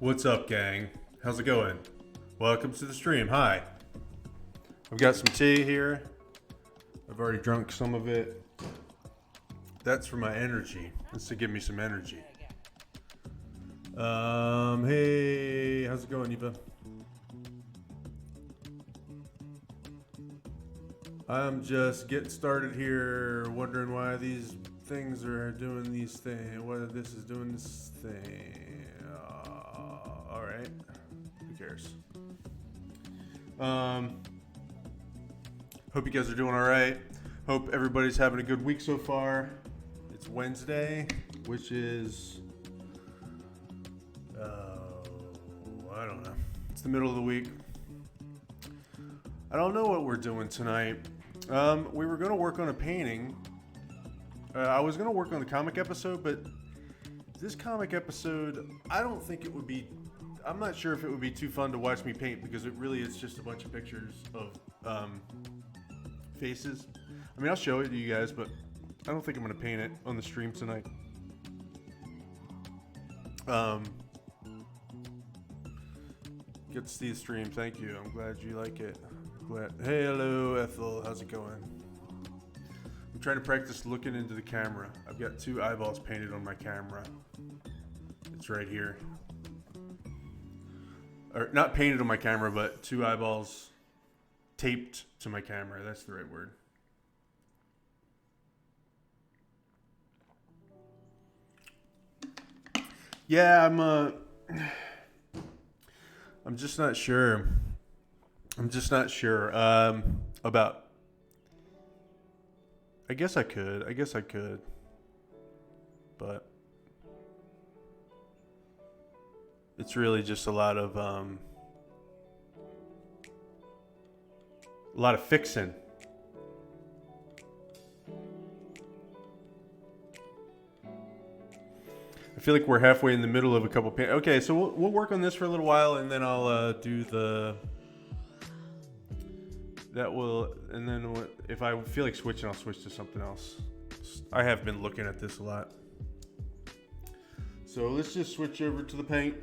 What's up, gang? How's it going? Welcome to the stream. Hi. I've got some tea here. I've already drunk some of it. That's for my energy. That's to give me some energy. Hey, how's it going, Eva? I'm just getting started here, wondering why these things are doing these things. Whether this is doing this thing. All right. Who cares? Hope you guys are doing all right. Hope everybody's having a good week so far. It's Wednesday, which is, I don't know. It's the middle of the week. I don't know what we're doing tonight. We were going to work on a painting. I was going to work on the comic episode, but this comic episode, I don't think it would be, I'm not sure if it would be too fun to watch me paint because it really is just a bunch of pictures of faces. I mean, I'll show it to you guys, but I don't think I'm going to paint it on the stream tonight. Get to see the stream. Thank you. I'm glad you like it. Hey, hello, Ethel. How's it going? I'm trying to practice looking into the camera. I've got 2 eyeballs painted on my camera. It's right here. Or not painted on my camera, but 2 eyeballs taped to my camera. That's the right word. Yeah, I'm just not sure. About. I guess I could. But it's really just a lot of fixing. I feel like we're halfway in the middle of a couple okay, so we'll work on this for a little while, and then I'll do the. That will, and then if I feel like switching, I'll switch to something else. I have been looking at this a lot. So let's just switch over to the paint.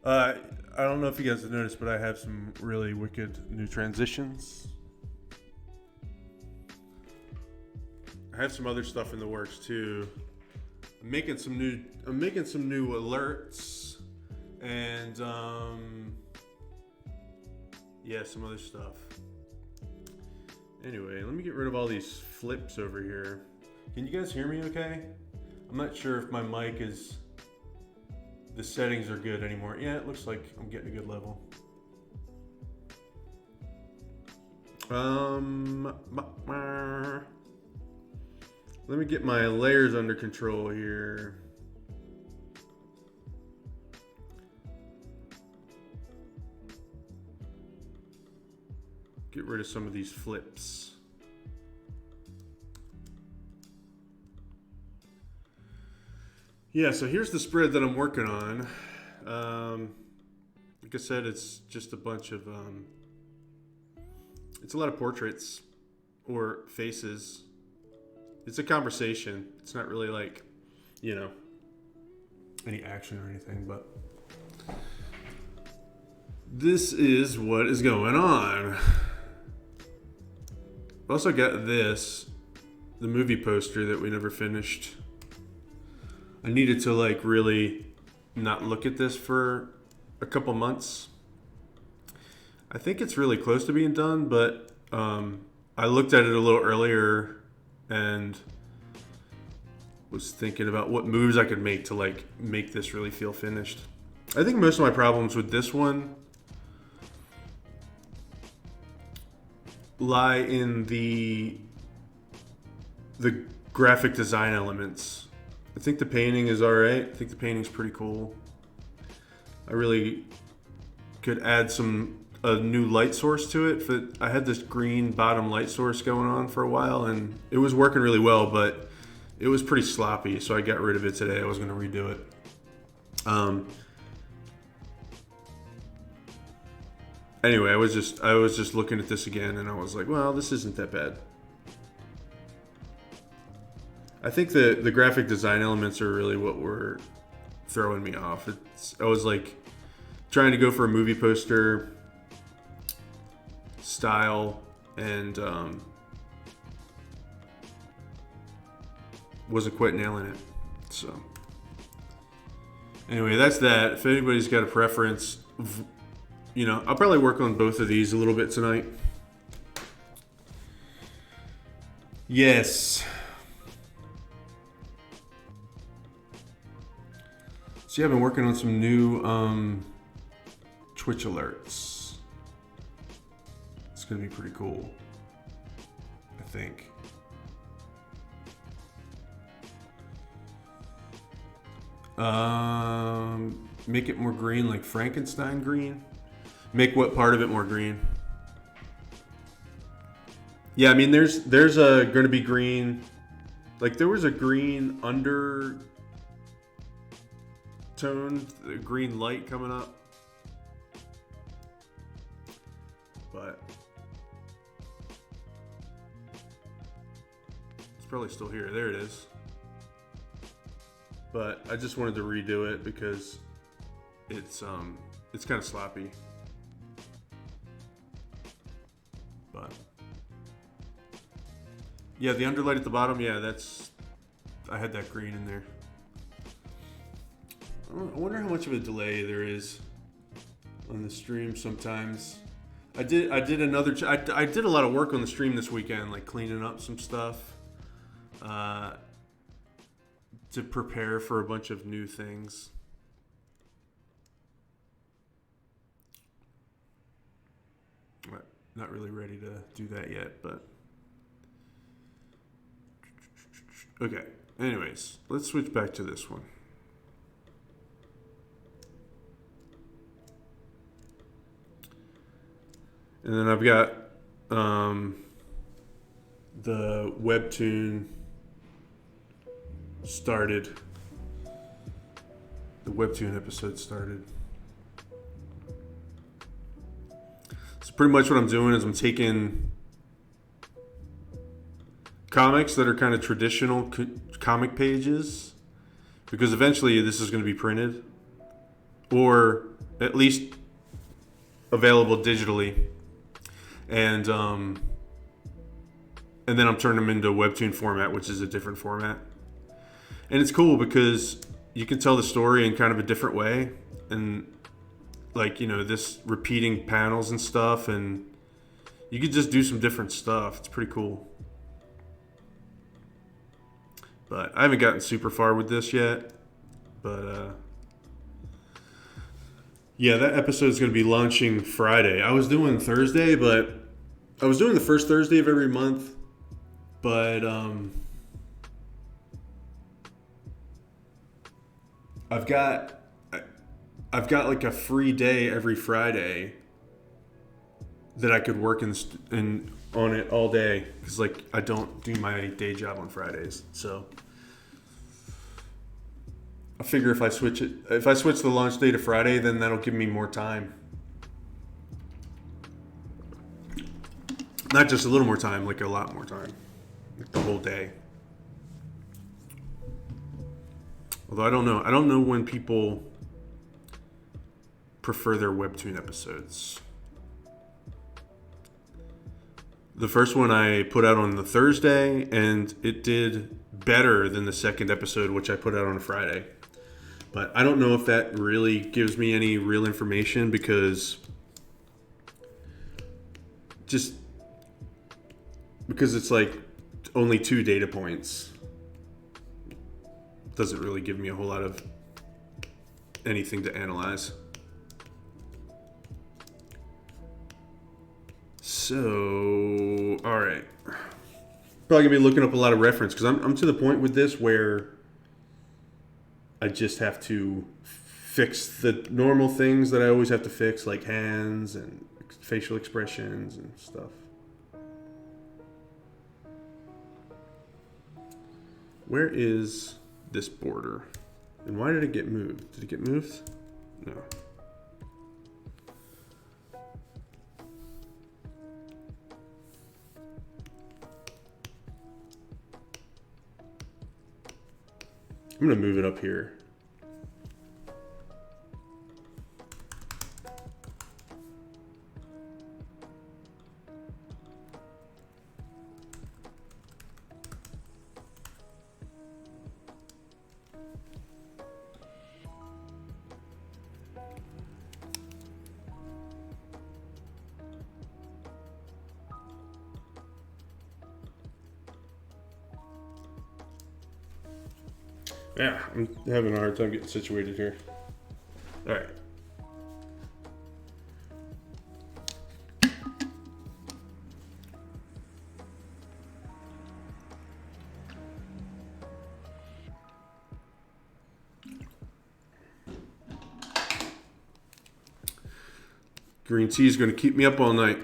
I don't know if you guys have noticed, but I have some really wicked new transitions. I have some other stuff in the works too. I'm making some new alerts and yeah, some other stuff. Anyway, let me get rid of all these flips over here. Can you guys hear me okay? I'm not sure if my mic is, the settings are good anymore. Yeah, it looks like I'm getting a good level. Let me get my layers under control here. Get rid of some of these flips. Yeah, so here's the spread that I'm working on. Like I said, it's just a bunch of, it's a lot of portraits or faces. It's a conversation. It's not really like, any action or anything, but this is what is going on. I also got the movie poster that we never finished. I needed to really not look at this for a couple months. I think it's really close to being done, but I looked at it a little earlier and was thinking about what moves I could make to make this really feel finished. I think most of my problems with this one lie in the graphic design elements. I think the painting is alright. I think the painting's pretty cool. I really could add a new light source to it. I had this green bottom light source going on for a while, and it was working really well, but it was pretty sloppy, so I got rid of it today. I was going to redo it. Anyway, I was just looking at this again, and I was like, well, this isn't that bad. I think the graphic design elements are really what were throwing me off. I was like trying to go for a movie poster style and wasn't quite nailing it. So anyway, that's that. If anybody's got a preference, I'll probably work on both of these a little bit tonight. Yes. So yeah, I've been working on some new Twitch alerts. It's gonna be pretty cool, I think. Make it more green, like Frankenstein green. Make what part of it more green? Yeah, I mean, there's going to be green. Like there was a green undertone, green light coming up, but it's probably still here. There it is. But I just wanted to redo it because it's kind of sloppy. But yeah, the underlight at the bottom, yeah, I had that green in there. I wonder how much of a delay there is on the stream sometimes. I did I did a lot of work on the stream this weekend, like cleaning up some stuff to prepare for a bunch of new things. Not really ready to do that yet, but okay. Anyways, let's switch back to this one. And then I've got the webtoon started. The webtoon episode started. So pretty much what I'm doing is I'm taking comics that are kind of traditional comic pages, because eventually this is going to be printed or at least available digitally, and then I'm turning them into webtoon format, which is a different format. And it's cool because you can tell the story in kind of a different way, and like, this repeating panels and stuff, and you could just do some different stuff. It's pretty cool. But I haven't gotten super far with this yet. But yeah, that episode is going to be launching Friday. I was doing Thursday, but I was doing the first Thursday of every month. But I've got like a free day every Friday that I could work in on it all day, because like I don't do my day job on Fridays. So I figure if I switch the launch day to Friday, then that'll give me more time. Not just a little more time, like a lot more time. Like the whole day. Although I don't know when people prefer their webtoon episodes. The first one I put out on the Thursday, and it did better than the second episode, which I put out on a Friday. But I don't know if that really gives me any real information, because it's like only 2 data points. Doesn't really give me a whole lot of anything to analyze. So, all right. Probably gonna be looking up a lot of reference, because I'm to the point with this where I just have to fix the normal things that I always have to fix, like hands and facial expressions and stuff. Where is this border? And why did it get moved? Did it get moved? No. I'm going to move it up here. Yeah, I'm having a hard time getting situated here. All right. Green tea is going to keep me up all night.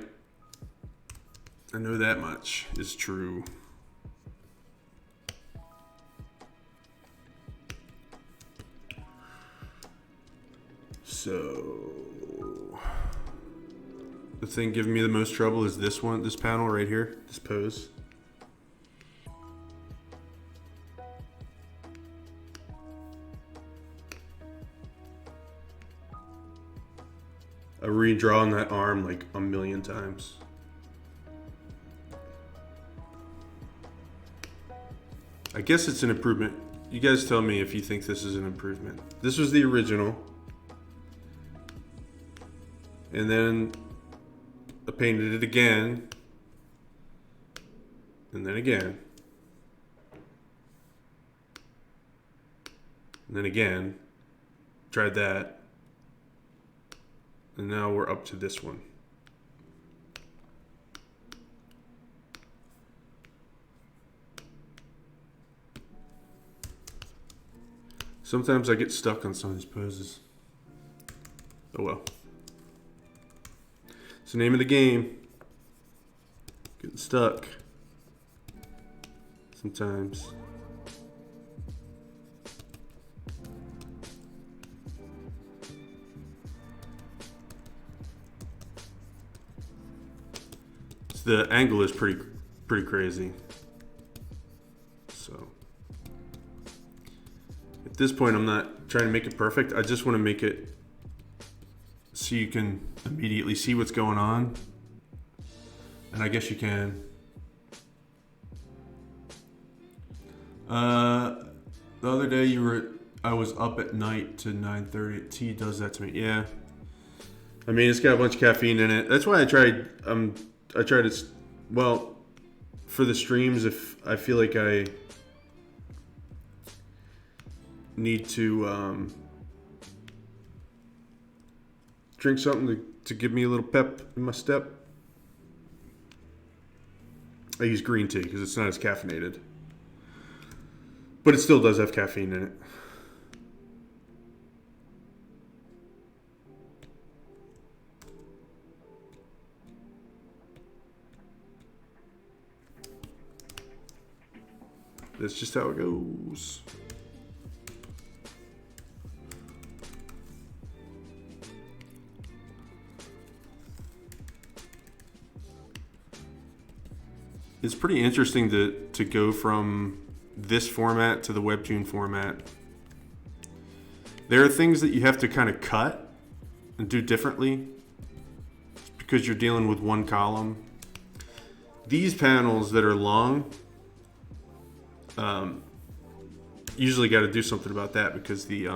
I know that much is true. So, the thing giving me the most trouble is this one, this panel right here, this pose. I redrawn that arm like a million times. I guess it's an improvement. You guys tell me if you think this is an improvement. This was the original. And then I painted it again. And then again. And then again. Tried that. And now we're up to this one. Sometimes I get stuck on some of these poses. Oh well. It's the name of the game. Getting stuck. Sometimes. The angle is pretty crazy. So at this point, I'm not trying to make it perfect. I just want to make it so you can immediately see what's going on. And I guess you can. The other day I was up at night to 9:30. Tea does that to me. Yeah. I mean, it's got a bunch of caffeine in it. That's why I tried to, well, for the streams, if I feel like I need to drink something to give me a little pep in my step, I use green tea because it's not as caffeinated. But it still does have caffeine in it. That's just how it goes. It's pretty interesting to go from this format to the Webtoon format. There are things that you have to kind of cut and do differently because you're dealing with one column. These panels that are long, usually got to do something about that because the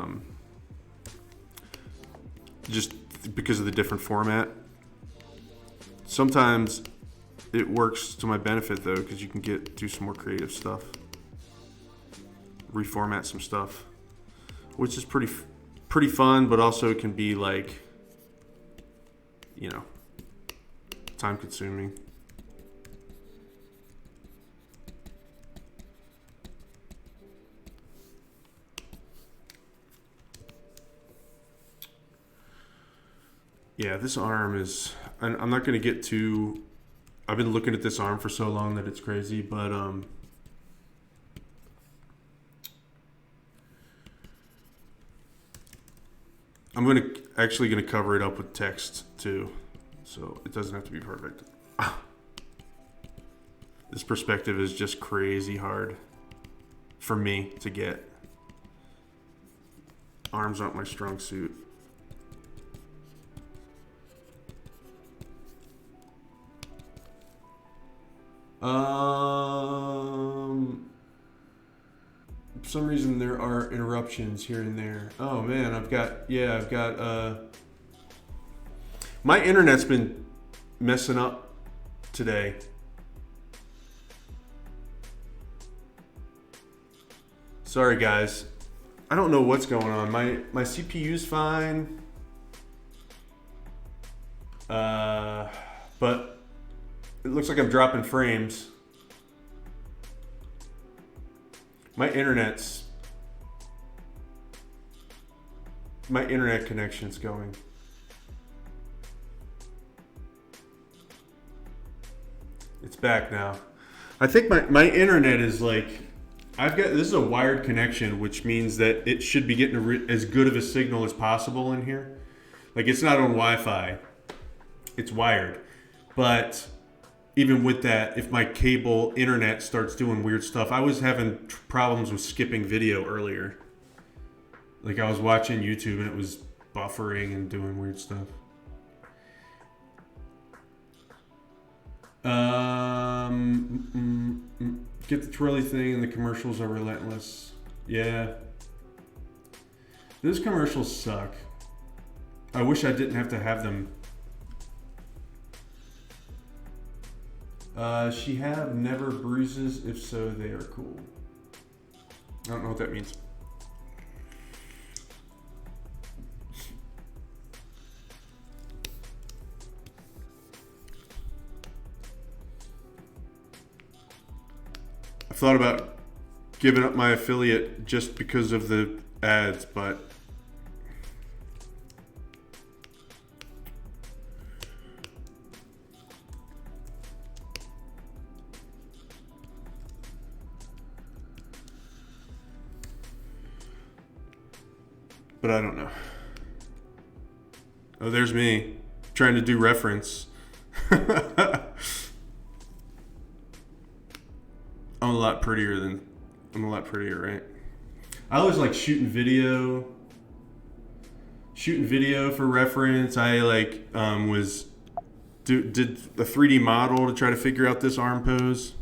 just because of the different format. Sometimes it works to my benefit though because you can do some more creative stuff, reformat some stuff, which is pretty fun, but also it can be like, you know, time consuming. Yeah, this arm is, I'm not going to get too, I've been looking at this arm for so long that it's crazy, but I'm actually going to cover it up with text too, so it doesn't have to be perfect. This perspective is just crazy hard for me to get. Arms aren't my strong suit. For some reason there are interruptions here and there. Oh man, I've got my internet's been messing up today. Sorry guys. I don't know what's going on. My CPU's fine. But it looks like I'm dropping frames. My internet connection's going. It's back now. I think my internet is like, this is a wired connection, which means that it should be getting as good of a signal as possible in here. Like, it's not on Wi-Fi. It's wired. But even with that, if my cable internet starts doing weird stuff, I was having problems with skipping video earlier. Like, I was watching YouTube and it was buffering and doing weird stuff. Get the twirly thing, and the commercials are relentless. Yeah. Those commercials suck. I wish I didn't have to have them. She have never bruises. If so, they are cool. I don't know what that means. I thought about giving up my affiliate just because of the ads, but I don't know. Oh, there's me trying to do reference. I'm a lot prettier, right? I was like shooting video for reference. I like did a 3D model to try to figure out this arm pose.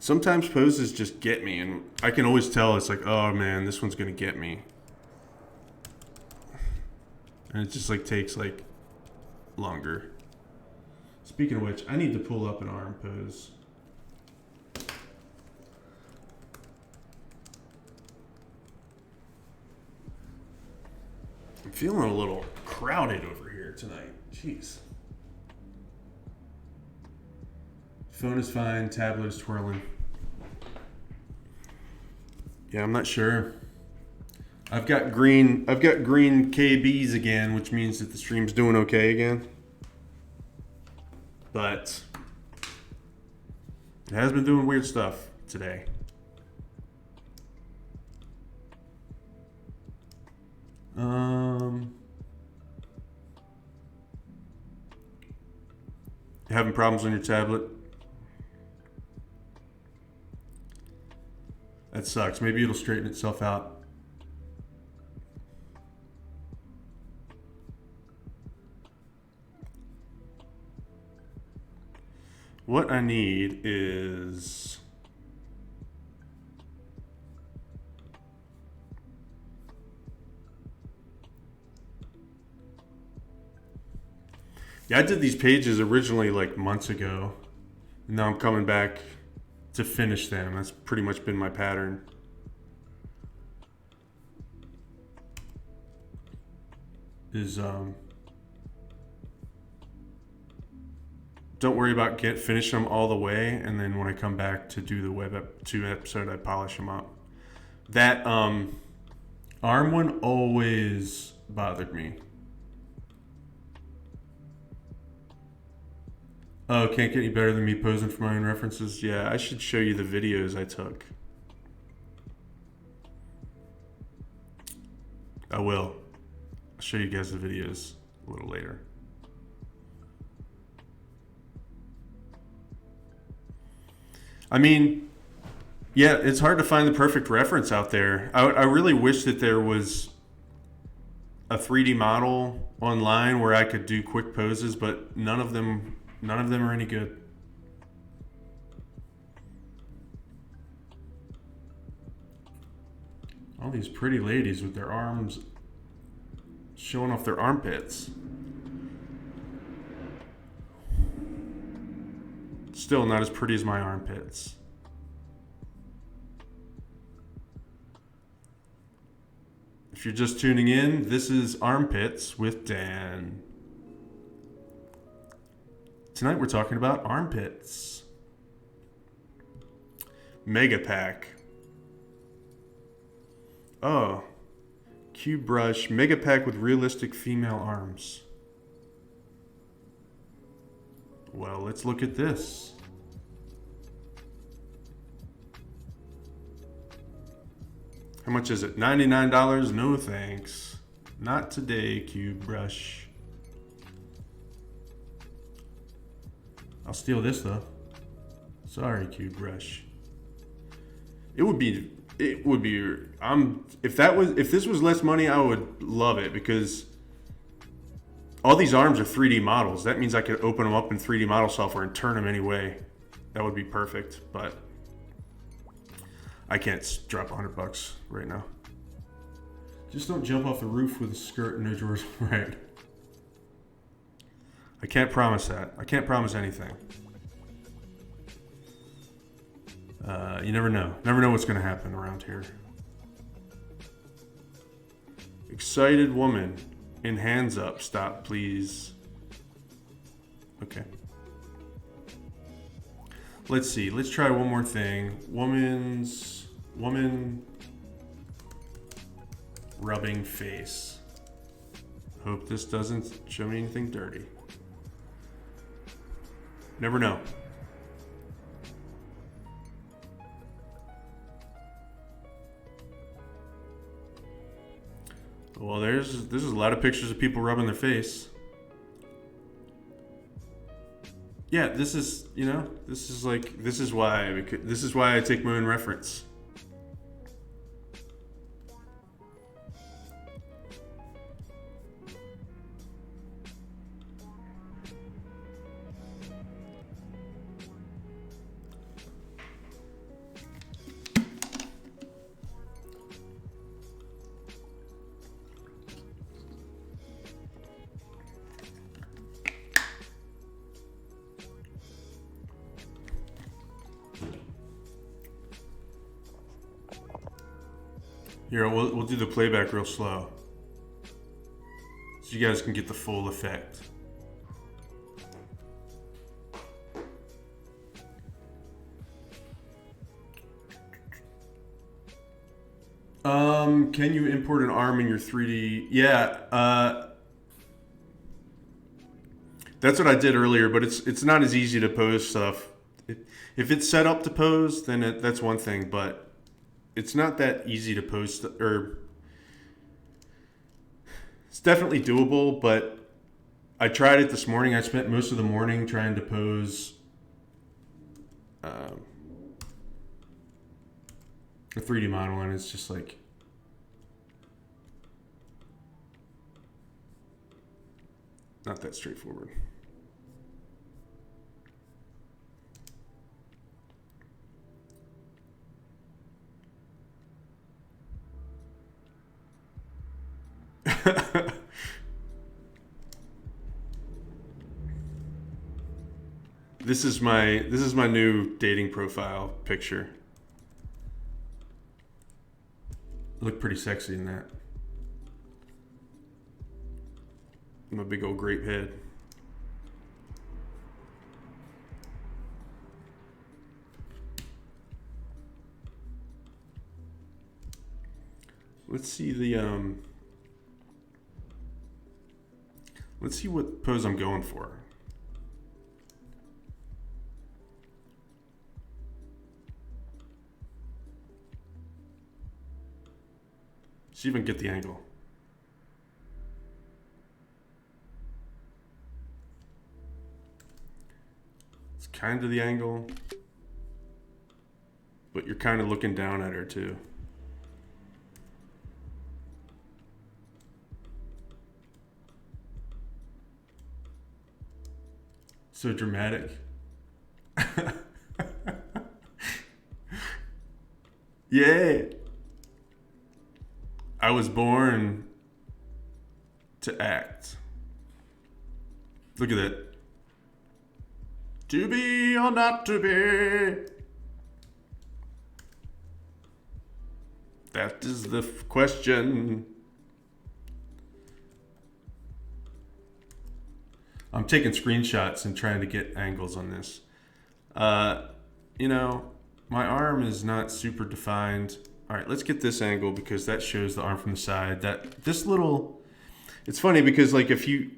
Sometimes poses just get me, and I can always tell it's like, oh man, this one's gonna get me. And it just like takes like longer. Speaking of which, I need to pull up an arm pose. I'm feeling a little crowded over here tonight. Jeez. Phone is fine, tablet is twirling. Yeah, I'm not sure. I've got green KBs again, which means that the stream's doing okay again. But it has been doing weird stuff today. You having problems on your tablet? That sucks. Maybe it'll straighten itself out. What I need is I did these pages originally like months ago, and now I'm coming back to finish them. That's pretty much been my pattern. Don't worry about finish them all the way, and then when I come back to do the Web 2 episode, I polish them up. That arm one always bothered me. Oh, can't get any better than me posing for my own references? Yeah, I should show you the videos I took. I will. I'll show you guys the videos a little later. I mean, yeah, it's hard to find the perfect reference out there. I really wish that there was a 3D model online where I could do quick poses, but none of them are any good. All these pretty ladies with their arms showing off their armpits. Still not as pretty as my armpits. If you're just tuning in, this is Armpits with Dan. Tonight we're talking about armpits. Mega Pack. Oh. Cube brush. Mega Pack with realistic female arms. Well, let's look at this. How much is it? $99? No thanks. Not today, Cube brush. I'll steal this though. Sorry, Cube brush. It would be if this was less money, I would love it, because all these arms are 3D models. That means I could open them up in 3D model software and turn them any way. That would be perfect, but I can't drop $100 right now. Just don't jump off the roof with a skirt and no drawers. Right. I can't promise that. I can't promise anything. You never know. Never know what's going to happen around here. Excited woman in hands up. Stop, please. Okay. Let's see. Let's try one more thing. Woman rubbing face. Hope this doesn't show me anything dirty. Never know. Well, there's a lot of pictures of people rubbing their face. Yeah, this is why I take my own reference. Here, we'll do the playback real slow, so you guys can get the full effect. Can you import an arm in your 3D? Yeah, that's what I did earlier, but it's not as easy to pose stuff. If it's set up to pose, then that's one thing, but it's not that easy to post, or it's definitely doable, but I tried it this morning. I spent most of the morning trying to pose a 3D model, and it's just like not that straightforward. This is my new dating profile picture. I look pretty sexy in that. I'm a big old grape head. Let's see let's see what pose I'm going for. Let's even get the angle. It's kind of the angle, but you're kind of looking down at her too. So dramatic. Yeah. I was born to act. Look at that. To be or not to be? That is the question. I'm taking screenshots and trying to get angles on this. You know, my arm is not super defined. All right, let's get this angle because that shows the arm from the side. It's funny because like if you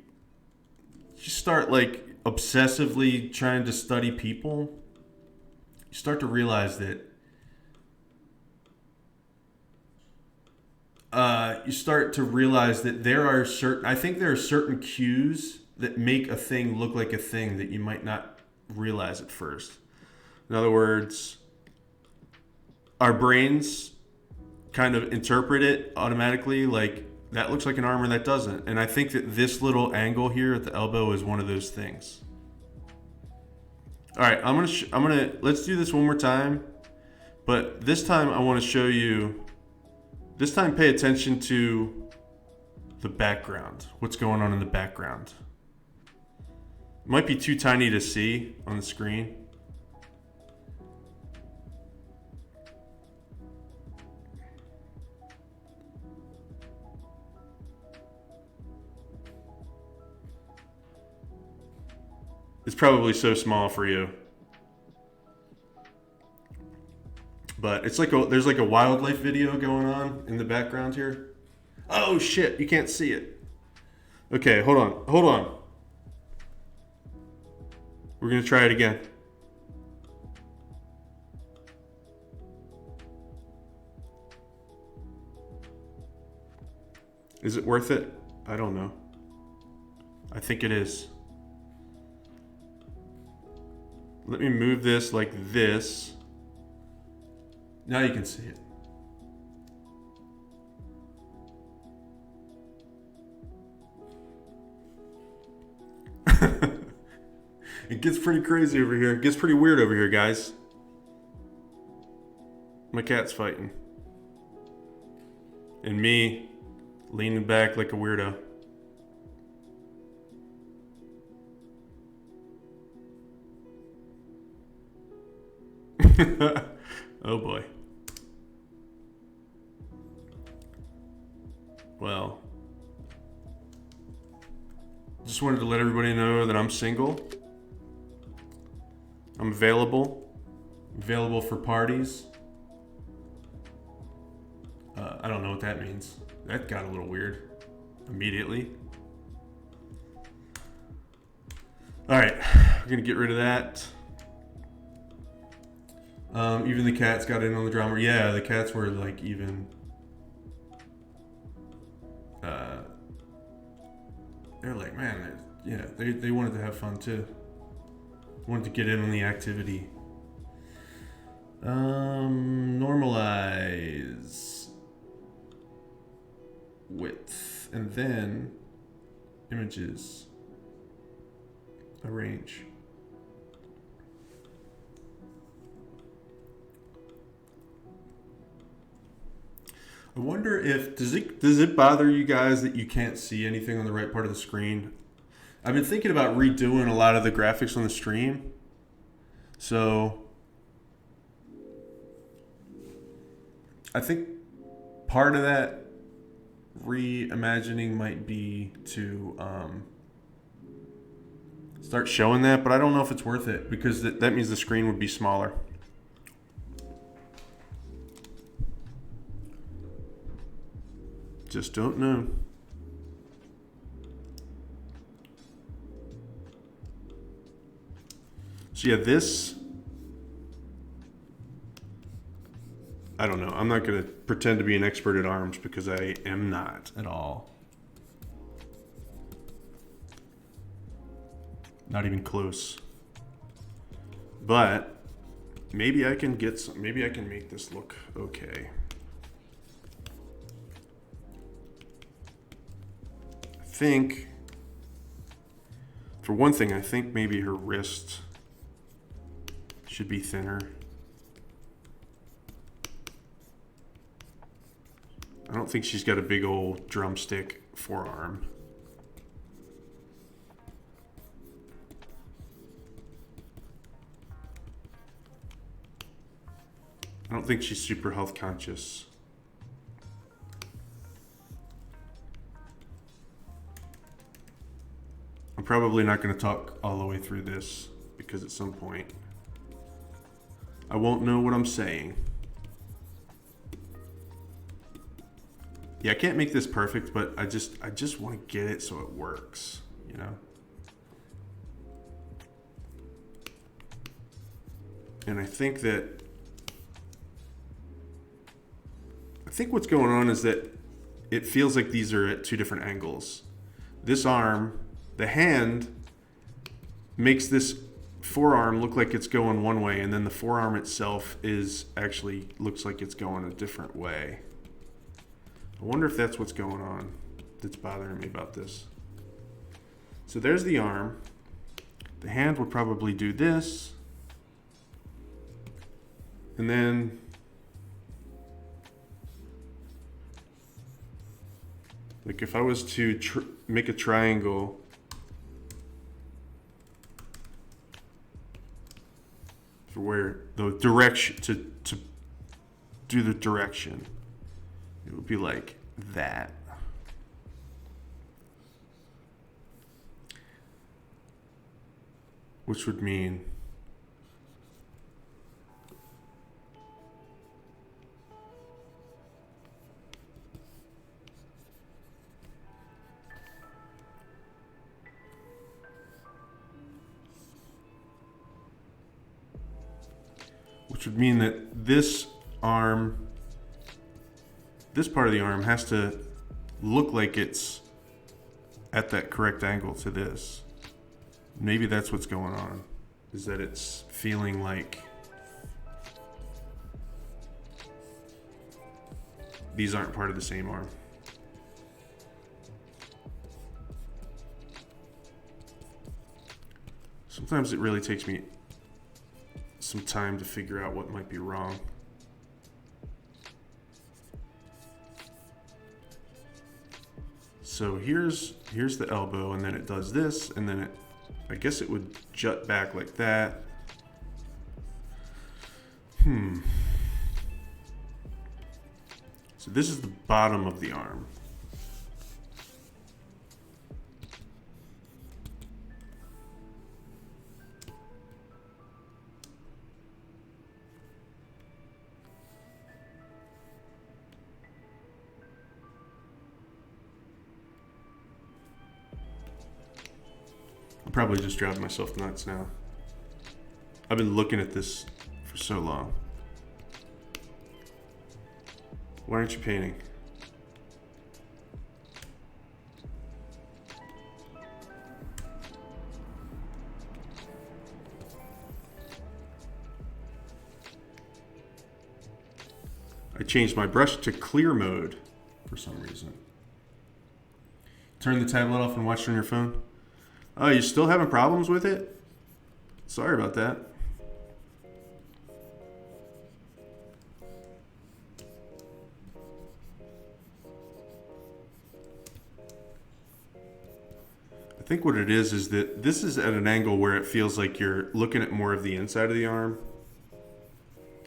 start like obsessively trying to study people, you start to realize that I think there are certain cues that make a thing look like a thing that you might not realize at first. In other words, our brains kind of interpret it automatically like that looks like an arm or that doesn't. And I think that this little angle here at the elbow is one of those things. All right, let's do this one more time. But this time I want to show you, this time pay attention to the background. What's going on in the background. It might be too tiny to see on the screen. It's probably so small for you. But it's like there's like a wildlife video going on in the background here. Oh shit, you can't see it. Okay, hold on. We're gonna try it again. Is it worth it? I don't know. I think it is. Let me move this like this. Now you can see it. It gets pretty crazy over here. It gets pretty weird over here, guys. My cat's fighting. And me leaning back like a weirdo. Oh boy. Well, just wanted to let everybody know that I'm single. I'm available for parties. I don't know what that means. That got a little weird immediately. All right, we're gonna get rid of that. Even the cats got in on the drama. Yeah, the cats were like even. They're like, man, yeah, they wanted to have fun too. Wanted to get in on the activity. Normalize width and then images. Arrange. I wonder if does it bother you guys that you can't see anything on the right part of the screen? I've been thinking about redoing a lot of the graphics on the stream. So I think part of that reimagining might be to start showing that, but I don't know if it's worth it because that means the screen would be smaller. Just don't know. So yeah, this, I don't know. I'm not going to pretend to be an expert at arms because I am not at all. Not even close. But maybe I can make this look okay. I think, for one thing, I think maybe her wrist should be thinner. I don't think she's got a big old drumstick forearm. I don't think she's super health conscious. I'm I'm probably not going to talk all the way through this because at some point I won't know what I'm saying. Yeah, I can't make this perfect, but I just want to get it so it works, you know? And I think what's going on is that it feels like these are at two different angles. This arm, the hand, makes this forearm look like it's going one way, and then the forearm itself is actually looks like it's going a different way. I wonder if that's what's going on that's bothering me about this. So there's the arm. The hand would probably do this. And then like if I was to make a triangle for where the direction to do the direction, it would be like that. Which would mean that this arm, this part of the arm has to look like it's at that correct angle to this. Maybe that's what's going on, is that it's feeling like these aren't part of the same arm. Sometimes it really takes me some time to figure out what might be wrong. So here's the elbow, and then it does this, and then I guess it would jut back like that. So this is the bottom of the arm. Probably just driving myself nuts now. I've been looking at this for so long. Why aren't you painting? I changed my brush to clear mode for some reason. Turn the tablet off and watch it on your phone. Oh, you're still having problems with it? Sorry about that. I think what it is that this is at an angle where it feels like you're looking at more of the inside of the arm.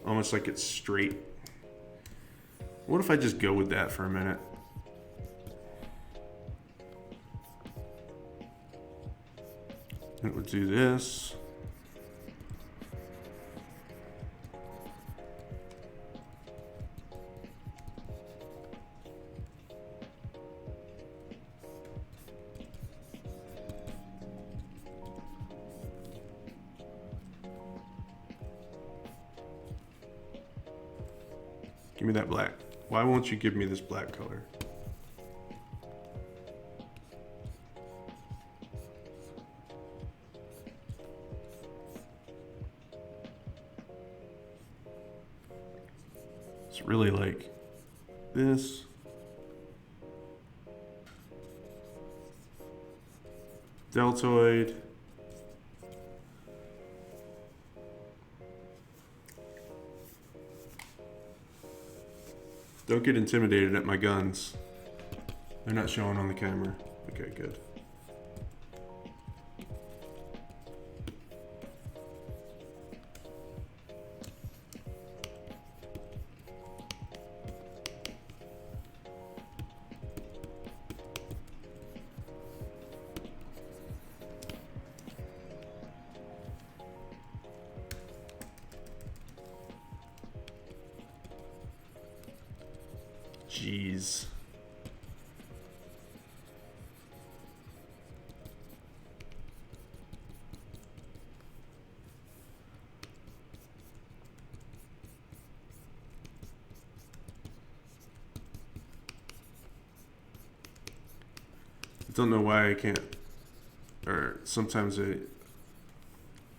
Almost like it's straight. What if I just go with that for a minute? It would do this. Give me that black. Why won't you give me this black color? It's really like this. Deltoid. Don't get intimidated at my guns. They're not showing on the camera. Okay, good. Jeez. I don't know why I can't, or sometimes I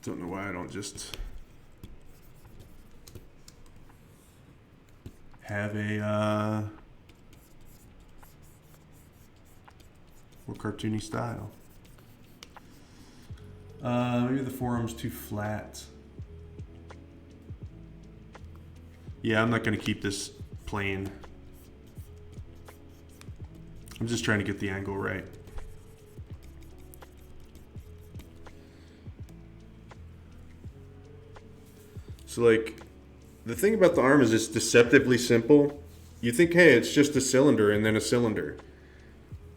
don't know why I don't just have a more cartoony style. Maybe the forearm's too flat. Yeah, I'm not going to keep this plain. I'm just trying to get the angle right. So like, the thing about the arm is it's deceptively simple. You think, hey, it's just a cylinder and then a cylinder.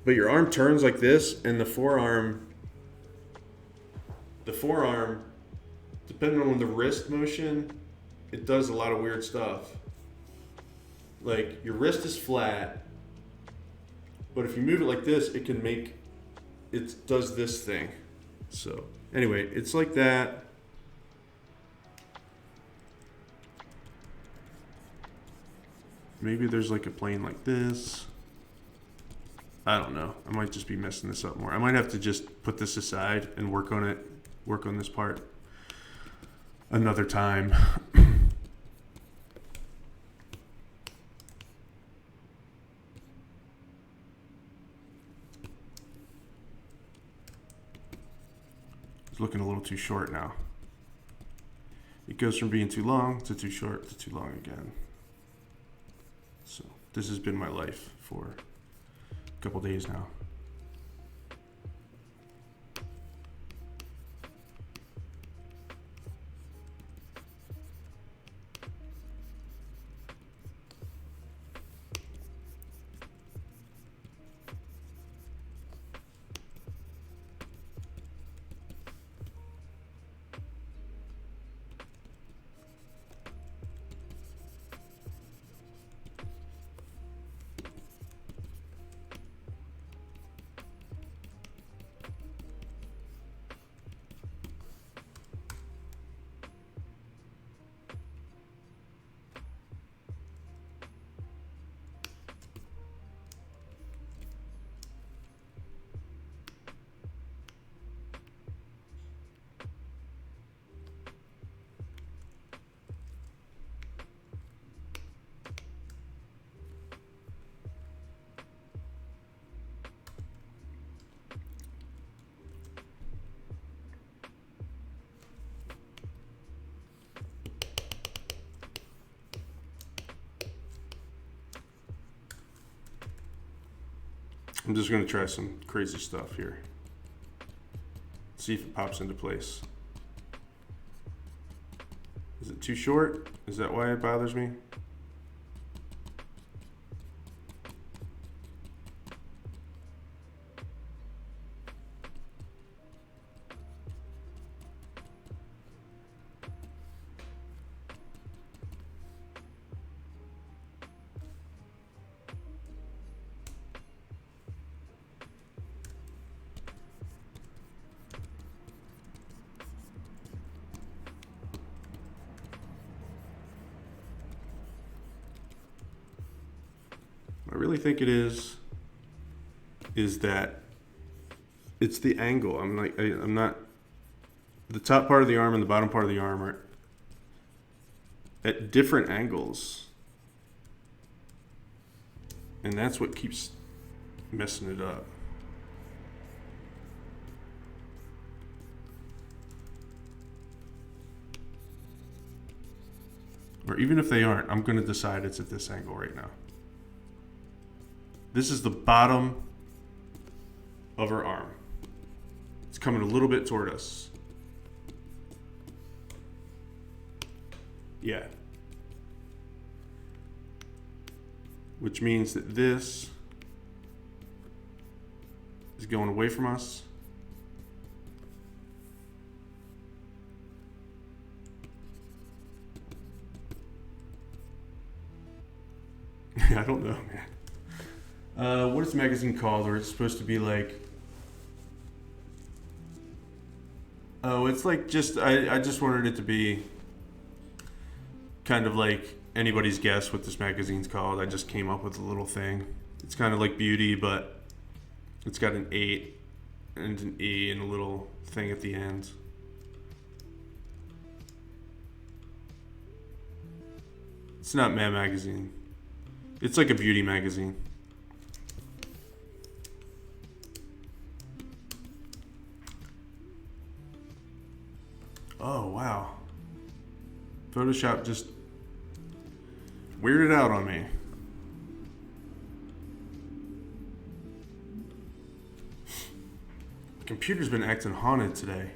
But your arm turns like this, and the forearm, depending on the wrist motion, it does a lot of weird stuff. Like, your wrist is flat, but if you move it like this, it does this thing. So, anyway, it's like that. Maybe there's like a plane like this. I don't know. I might just be messing this up more. I might have to just put this aside and work on this part another time. It's looking a little too short now. It goes from being too long to too short to too long again. So this has been my life for a couple days now. I'm just going to try some crazy stuff here. See if it pops into place. Is it too short? Is that why it bothers me? I really think it is that it's the angle. I'm not, the top part of the arm and the bottom part of the arm are at different angles. And that's what keeps messing it up. Or even if they aren't, I'm going to decide it's at this angle right now. This is the bottom of her arm. It's coming a little bit toward us. Yeah. Which means that this is going away from us. I don't know, man. What is the magazine called? Or it's supposed to be like. Oh, it's like just. I just wanted it to be kind of like anybody's guess what this magazine's called. I just came up with a little thing. It's kind of like Beauty, but it's got an 8 and an E and a little thing at the end. It's not Mad Magazine. It's like a beauty magazine. Oh, wow. Photoshop just weirded out on me. The computer's been acting haunted today.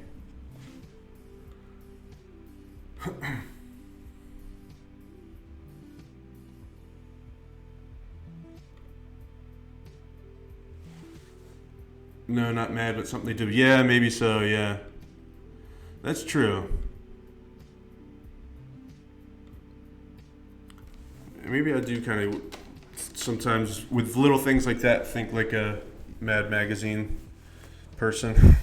No, not mad, but something they do. Yeah, maybe so, yeah. That's true. Maybe I do kind of sometimes with little things like that think like a Mad Magazine person.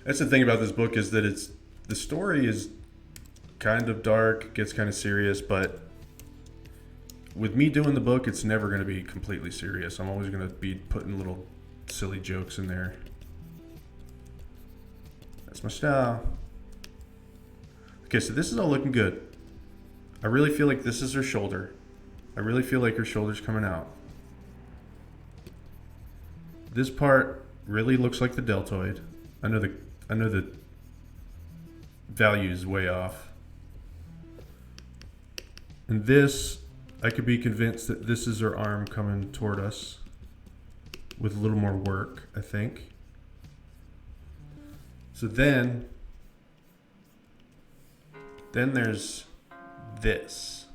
That's the thing about this book is that the story is kind of dark, gets kind of serious, but with me doing the book, it's never going to be completely serious. I'm always going to be putting little silly jokes in there. That's my style. Okay, so this is all looking good. I really feel like this is her shoulder. I really feel like her shoulder's coming out. This part really looks like the deltoid. I know the value is way off. And this, I could be convinced that this is her arm coming toward us with a little more work, I think. So then there's this.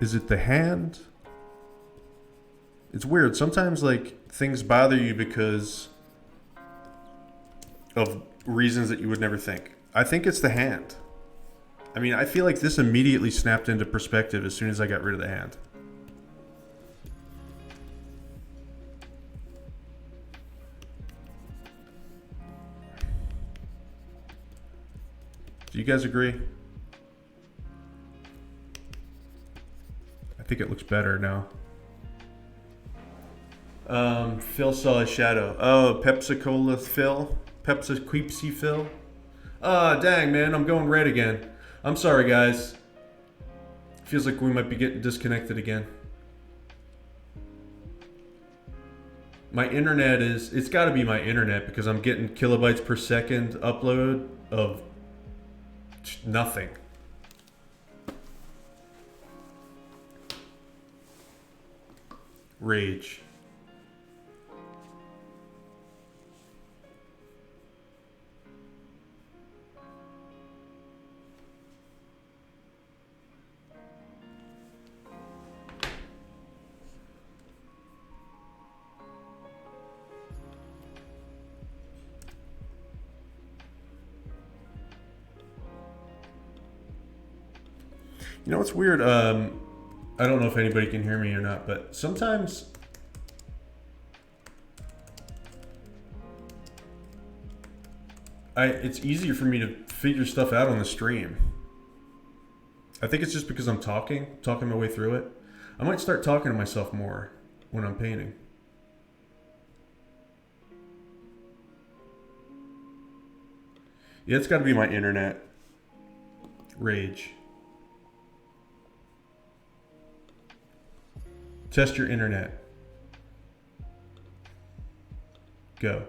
Is it the hand? It's weird. Sometimes like things bother you because of reasons that you would never think. I think it's the hand. I mean, I feel like this immediately snapped into perspective as soon as I got rid of the hand. Do you guys agree? I think it looks better now. Phil saw a shadow. Oh, Pepsi-Cola Phil? Pepsi-Queepsy Phil? Ah, dang, man, I'm going red again. I'm sorry, guys. Feels like we might be getting disconnected again. My internet it's got to be my internet because I'm getting kilobytes per second upload of nothing. Rage. You know what's weird? I don't know if anybody can hear me or not, but sometimes it's easier for me to figure stuff out on the stream. I think it's just because I'm talking my way through it. I might start talking to myself more when I'm painting. Yeah, it's got to be my internet. Rage. Test your internet. Go.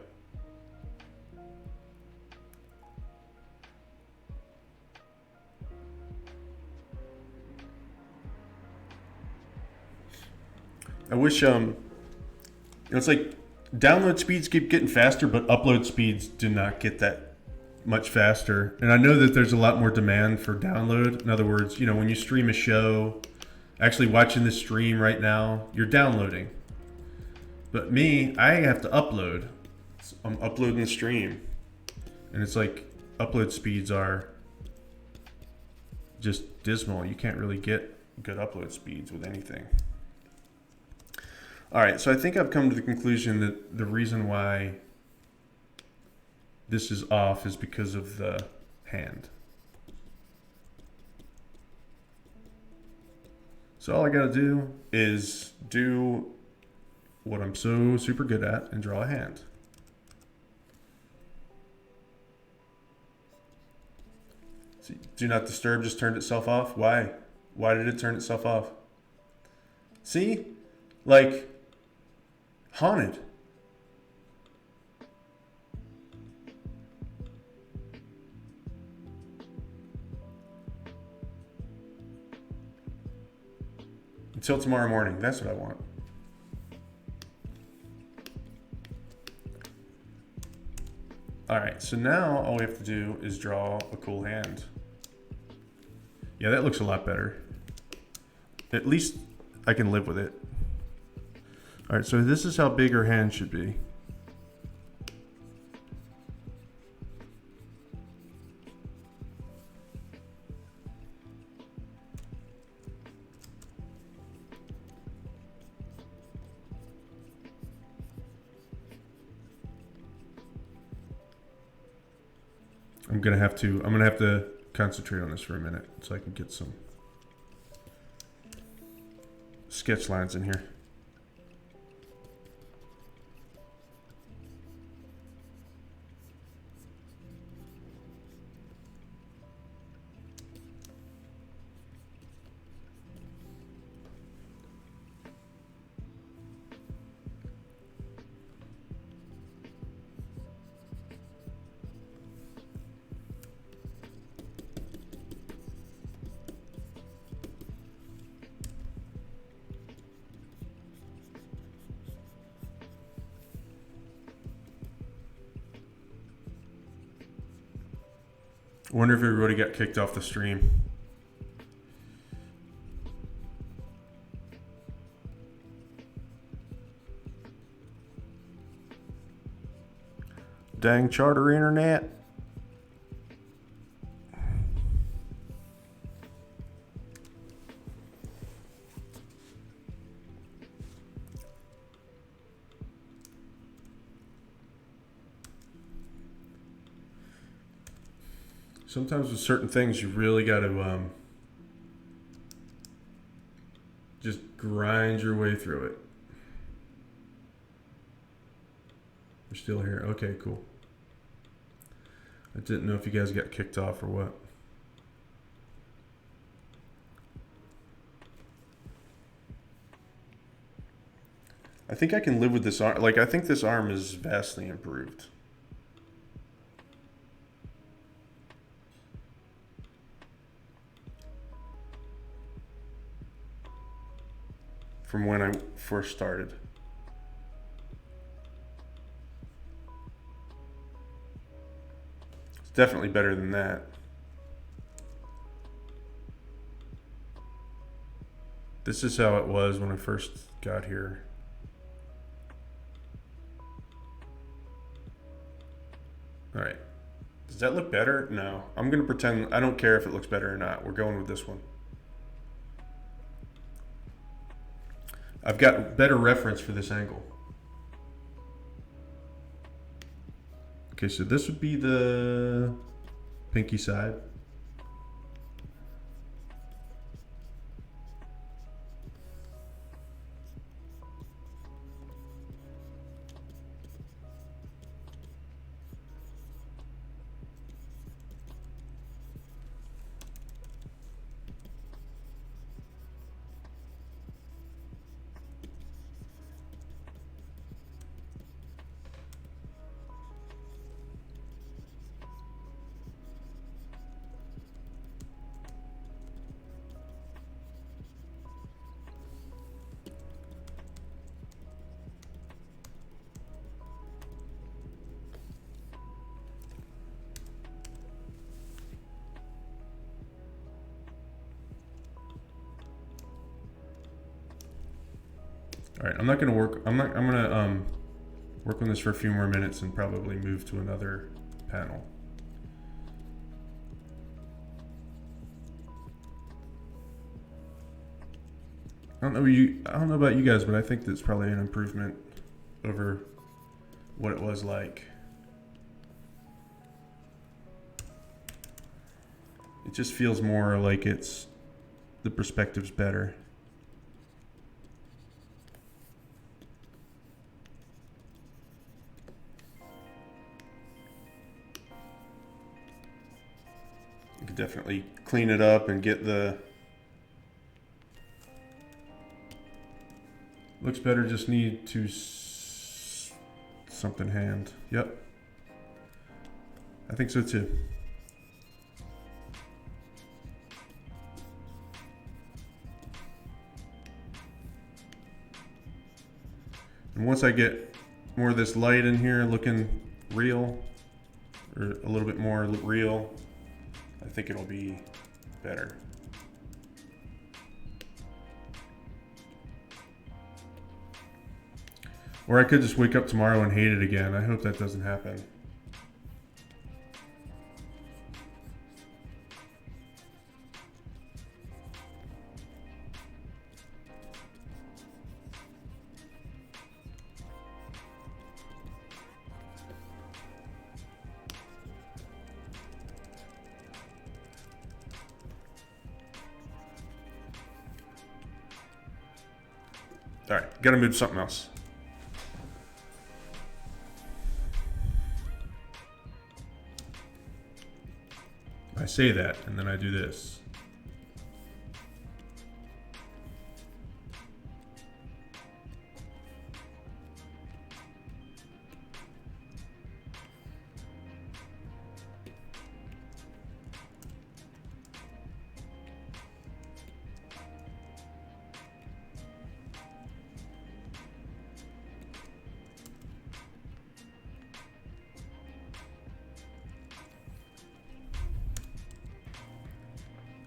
I wish it's like download speeds keep getting faster, but upload speeds do not get that much faster. And I know that there's a lot more demand for download. In other words, when you stream a show actually watching this stream right now, you're downloading. But me, I have to upload. So I'm uploading the stream. And it's like upload speeds are just dismal. You can't really get good upload speeds with anything. All right, so I think I've come to the conclusion that the reason why this is off is because of the hand. So all I gotta do is do what I'm so super good at and draw a hand. See, do not disturb just turned itself off. Why? Why did it turn itself off? See? Like, haunted. Until tomorrow morning. That's what I want. All right, so now all we have to do is draw a cool hand. Yeah, that looks a lot better. At least I can live with it. All right, so this is how big her hand should be. I'm gonna have to concentrate on this for a minute so I can get some sketch lines in here. I wonder if everybody got kicked off the stream. Dang charter internet. Sometimes with certain things, you really got to just grind your way through it. We're still here. Okay, cool. I didn't know if you guys got kicked off or what. I think I can live with this arm. Like, I think this arm is vastly improved. From when I first started. It's definitely better than that. This is how it was when I first got here. All right. Does that look better? No. I'm going to pretend I don't care if it looks better or not. We're going with this one. I've got better reference for this angle. Okay, so this would be the pinky side. All right, I'm not gonna work. I'm gonna work on this for a few more minutes and probably move to another panel. I don't know about you guys, but I think that's probably an improvement over what it was like. It just feels more like the perspective's better. You could definitely clean it up and get the... Looks better, just need to something hand. Yep. I think so too. And once I get more of this light in here looking real, or a little bit more real, I think it'll be better. Or I could just wake up tomorrow and hate it again. I hope that doesn't happen. All right, gotta move to something else. I say that, and then I do this.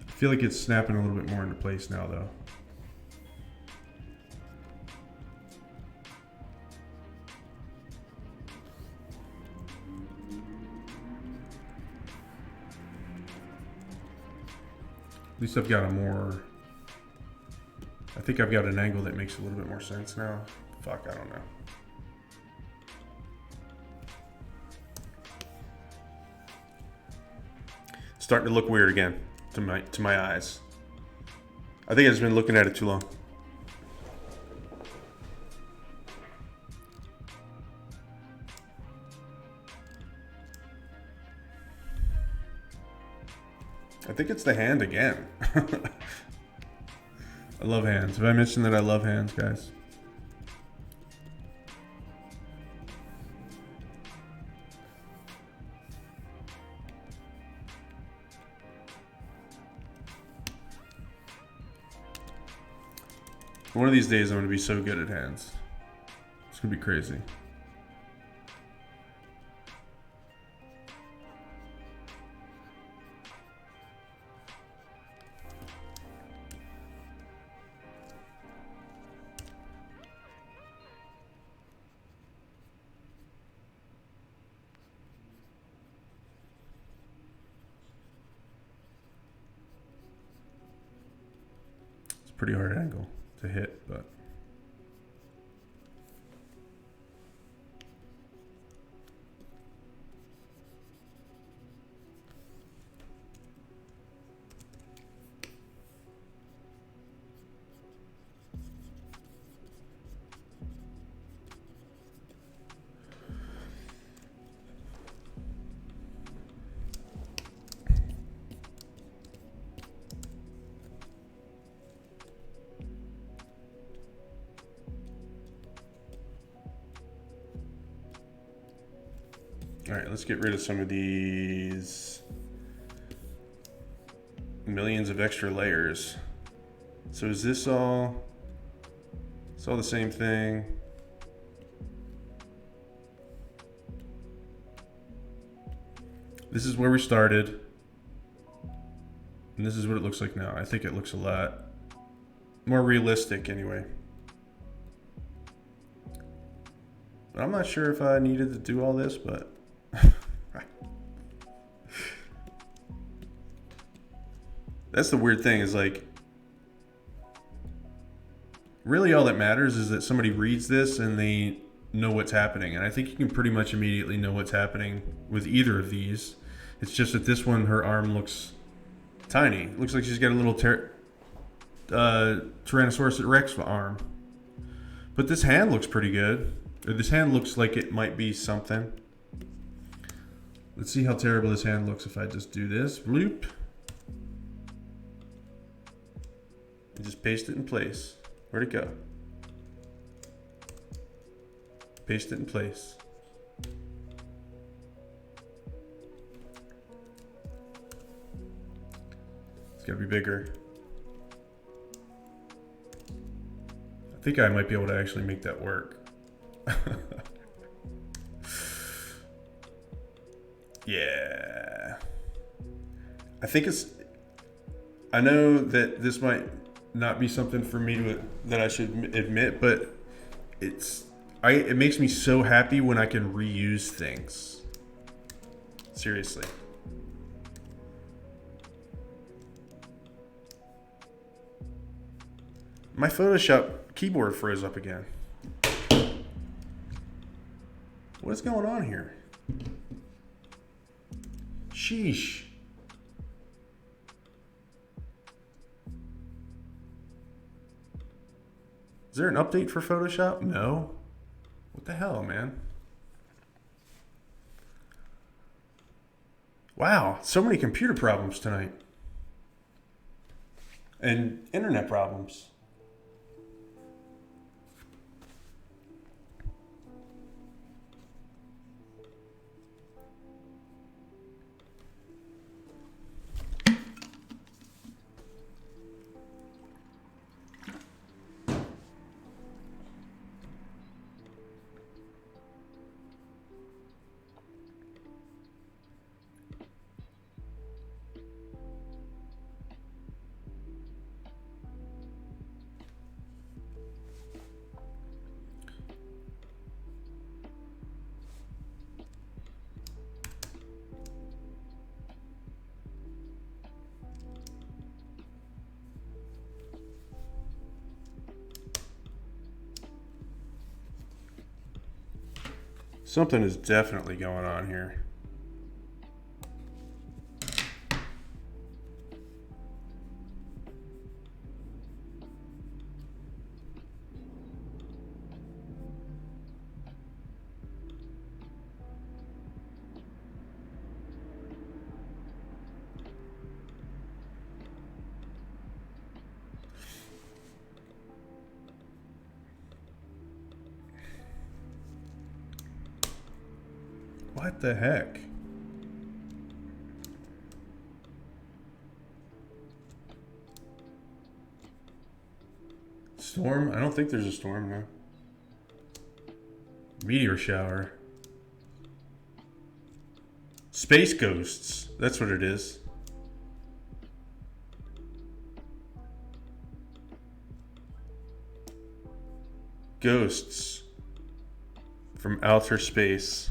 I feel like it's snapping a little bit more into place now, though. At least I've got a more... I think I've got an angle that makes a little bit more sense now. Fuck, I don't know. Starting to look weird again to my eyes. I think I've just been looking at it too long. I think it's the hand again. I love hands. Have I mentioned that I love hands, guys? One of these days I'm going to be so good at hands. It's going to be crazy. It's a pretty hard angle to hit, but... All right, let's get rid of some of these millions of extra layers. So is this all? It's all the same thing. This is where we started. And this is what it looks like now. I think it looks a lot more realistic anyway. But I'm not sure if I needed to do all this, but that's the weird thing is like, really all that matters is that somebody reads this and they know what's happening. And I think you can pretty much immediately know what's happening with either of these. It's just that this one, her arm looks tiny. It looks like she's got a little Tyrannosaurus Rex arm. But this hand looks pretty good. Or this hand looks like it might be something. Let's see how terrible this hand looks if I just do this. Bloop. And just paste it in place. Where'd it go? Paste it in place. It's gotta be bigger. I think I might be able to actually make that work. Yeah. I think it's... I know that this might not be something for me that I should admit, but it makes me so happy when I can reuse things. Seriously. My Photoshop keyboard froze up again. What's going on here? Sheesh. Is there an update for Photoshop? No. What the hell, man? Wow, so many computer problems tonight. And internet problems. Something is definitely going on here. What the heck? Storm? I don't think there's a storm now. Meteor shower. Space ghosts. That's what it is. Ghosts from outer space.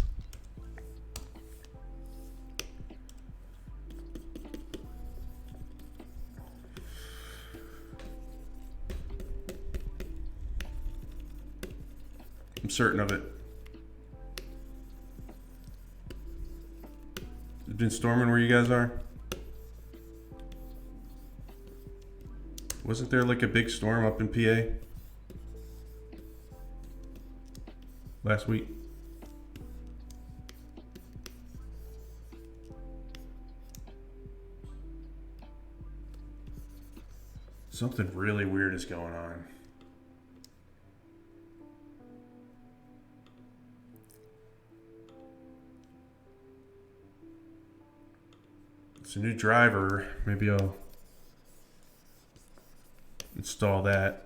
I'm certain of it. It's been storming where you guys are? Wasn't there like a big storm up in PA last week? Something really weird is going on. It's a new driver. Maybe I'll install that.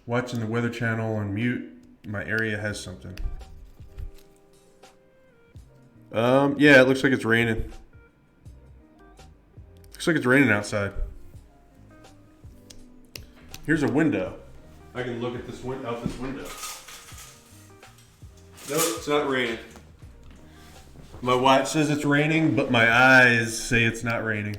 Watching the Weather Channel on mute. My area has something. Yeah, it looks like it's raining. Looks like it's raining outside. Here's a window. I can look at this out this window. Nope, it's not raining. My watch says it's raining, but my eyes say it's not raining.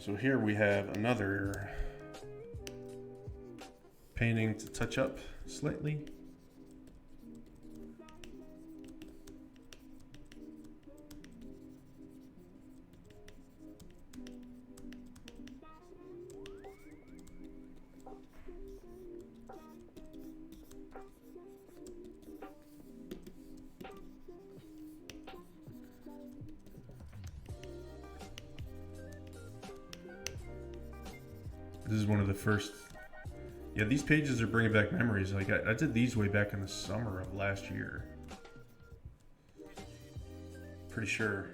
So here we have another painting to touch up slightly. This is one of the first. Yeah, these pages are bringing back memories. Like I did these way back in the summer of last year. Pretty sure.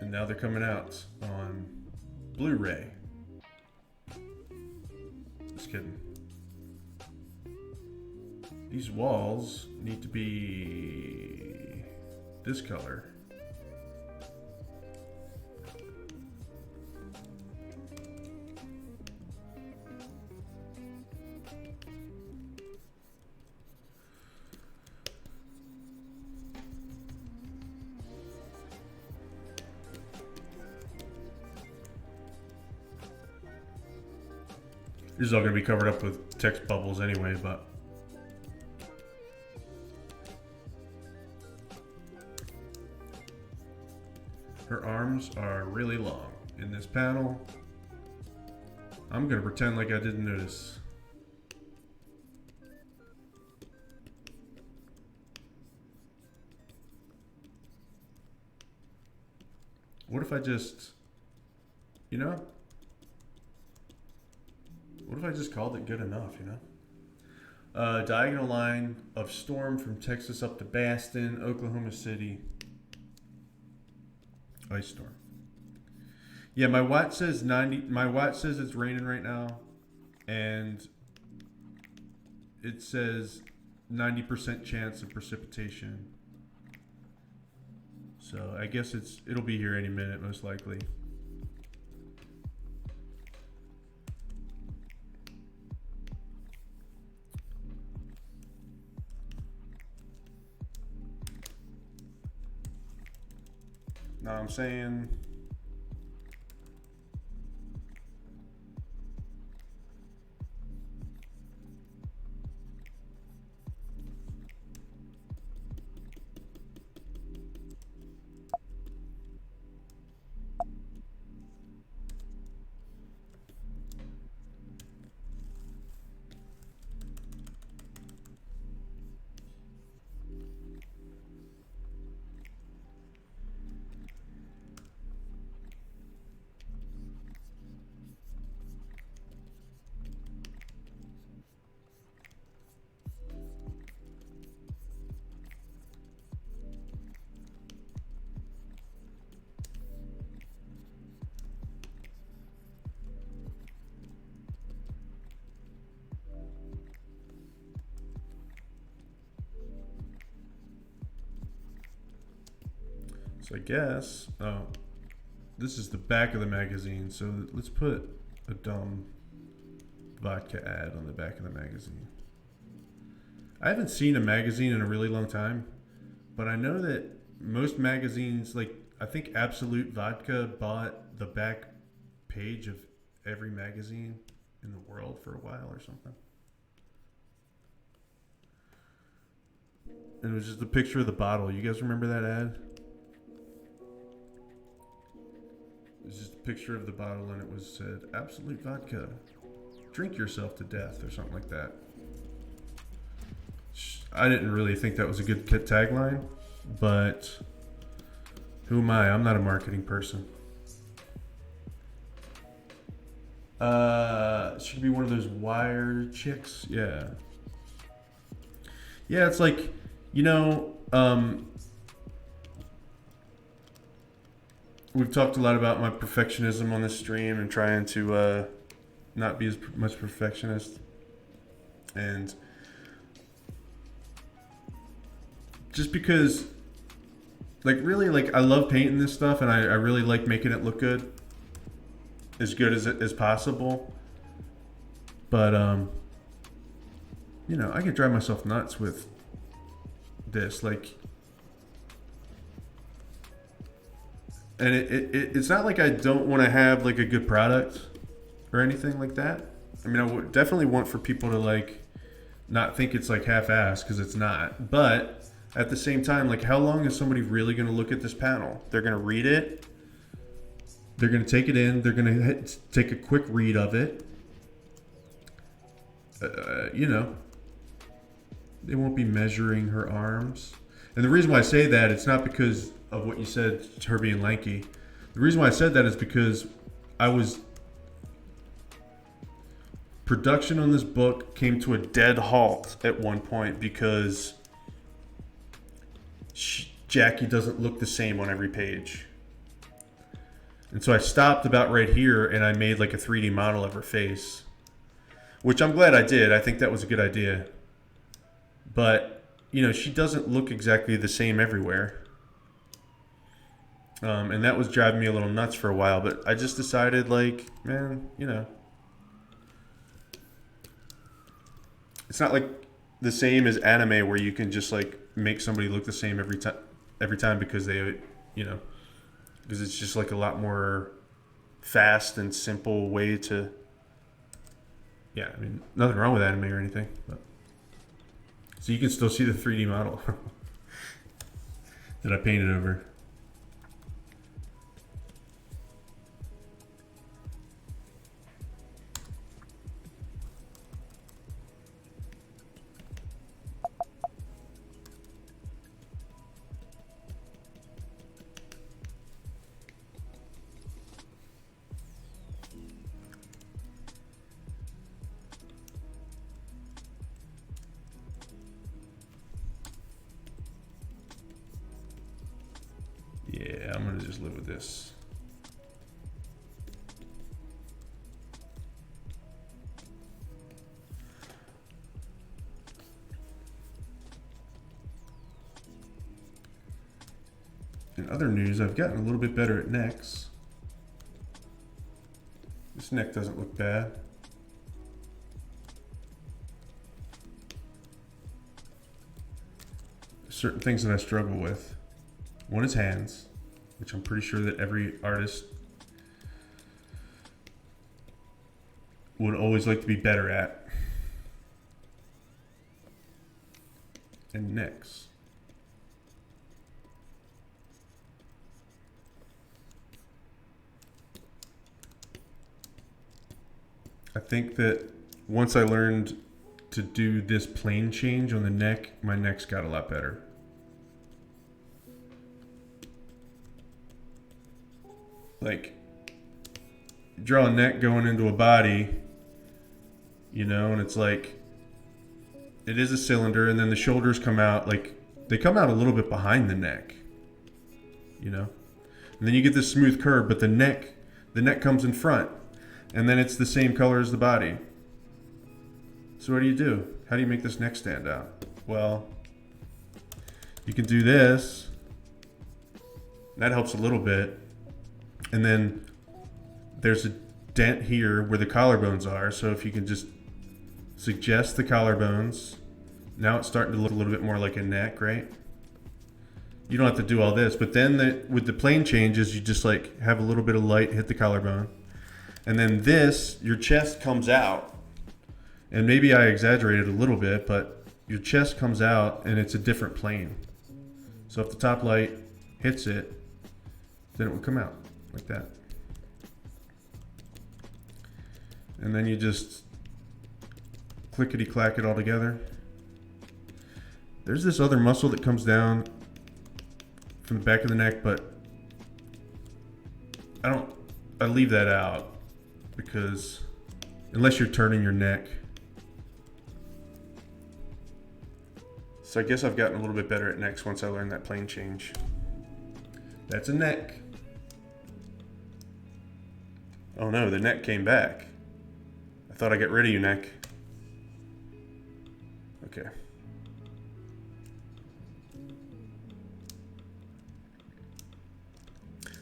And now they're coming out on Blu-ray. Just kidding. These walls need to be this color. This is all going to be covered up with text bubbles anyway, but her arms are really long. In this panel, I'm going to pretend like I didn't notice. What if I just, you know? What if I just called it good enough, you know? Diagonal line of storm from Texas up to Baston, Oklahoma City. Ice storm. Yeah, my watch says 90. My watch says it's raining right now, and it says 90% chance of precipitation. So I guess it'll be here any minute, most likely. Know what I'm saying? So I guess, this is the back of the magazine. So let's put a dumb vodka ad on the back of the magazine. I haven't seen a magazine in a really long time, but I know that most magazines, like I think Absolute Vodka bought the back page of every magazine in the world for a while or something. And it was just a picture of the bottle. You guys remember that ad? It was just a picture of the bottle and it was said, Absolute Vodka. Drink yourself to death or something like that. I didn't really think that was a good tagline, but who am I? I'm not a marketing person. Should be one of those wire chicks. Yeah. Yeah, it's like, you know, we've talked a lot about my perfectionism on this stream and trying to not be as much perfectionist. And just because, like, really, like, I love painting this stuff and I really like making it look good as possible. But, you know, I could drive myself nuts with this. Like, and it's not like I don't want to have like a good product or anything like that. I mean, I would definitely want for people to like not think it's like half-assed, because it's not. But at the same time, like, how long is somebody really going to look at this panel? They're going to read it. They're going to take it in. They're going to take a quick read of it. You know, they won't be measuring her arms. And the reason why I say that, it's not because of what you said, her being lanky. The reason why I said that is because production on this book came to a dead halt at one point because Jackie doesn't look the same on every page. And so I stopped about right here and I made like a 3D model of her face, which I'm glad I did. I think that was a good idea. But, you know, she doesn't look exactly the same everywhere. And that was driving me a little nuts for a while. But I just decided, like, man, you know, it's not like the same as anime where you can just like make somebody look the same every time because they, you know, because it's just like a lot more fast and simple way to. Yeah, I mean, nothing wrong with anime or anything, but so you can still see the 3D model that I painted over. Yeah, I'm gonna just live with this. In other news, I've gotten a little bit better at necks. This neck doesn't look bad. There's certain things that I struggle with. One is hands, which I'm pretty sure that every artist would always like to be better at. And necks. I think that once I learned to do this plane change on the neck, my necks got a lot better. Like, you draw a neck going into a body, you know, and it's like, it is a cylinder, and then the shoulders come out, like, they come out a little bit behind the neck, you know? And then you get this smooth curve, but the neck comes in front, and then it's the same color as the body. So what do? How do you make this neck stand out? Well, you can do this. That helps a little bit. And then there's a dent here where the collarbones are. So if you can just suggest the collarbones, now it's starting to look a little bit more like a neck, right? You don't have to do all this, but then with the plane changes, you just like have a little bit of light hit the collarbone. And then this, your chest comes out. And maybe I exaggerated a little bit, but your chest comes out and it's a different plane. So if the top light hits it, then it would come out like that. And then you just clickety-clack it all together. There's this other muscle that comes down from the back of the neck, but I leave that out because unless you're turning your neck. So I guess I've gotten a little bit better at necks once I learned that plane change. That's a neck. Oh no, the neck came back. I thought I got rid of you, neck. Okay.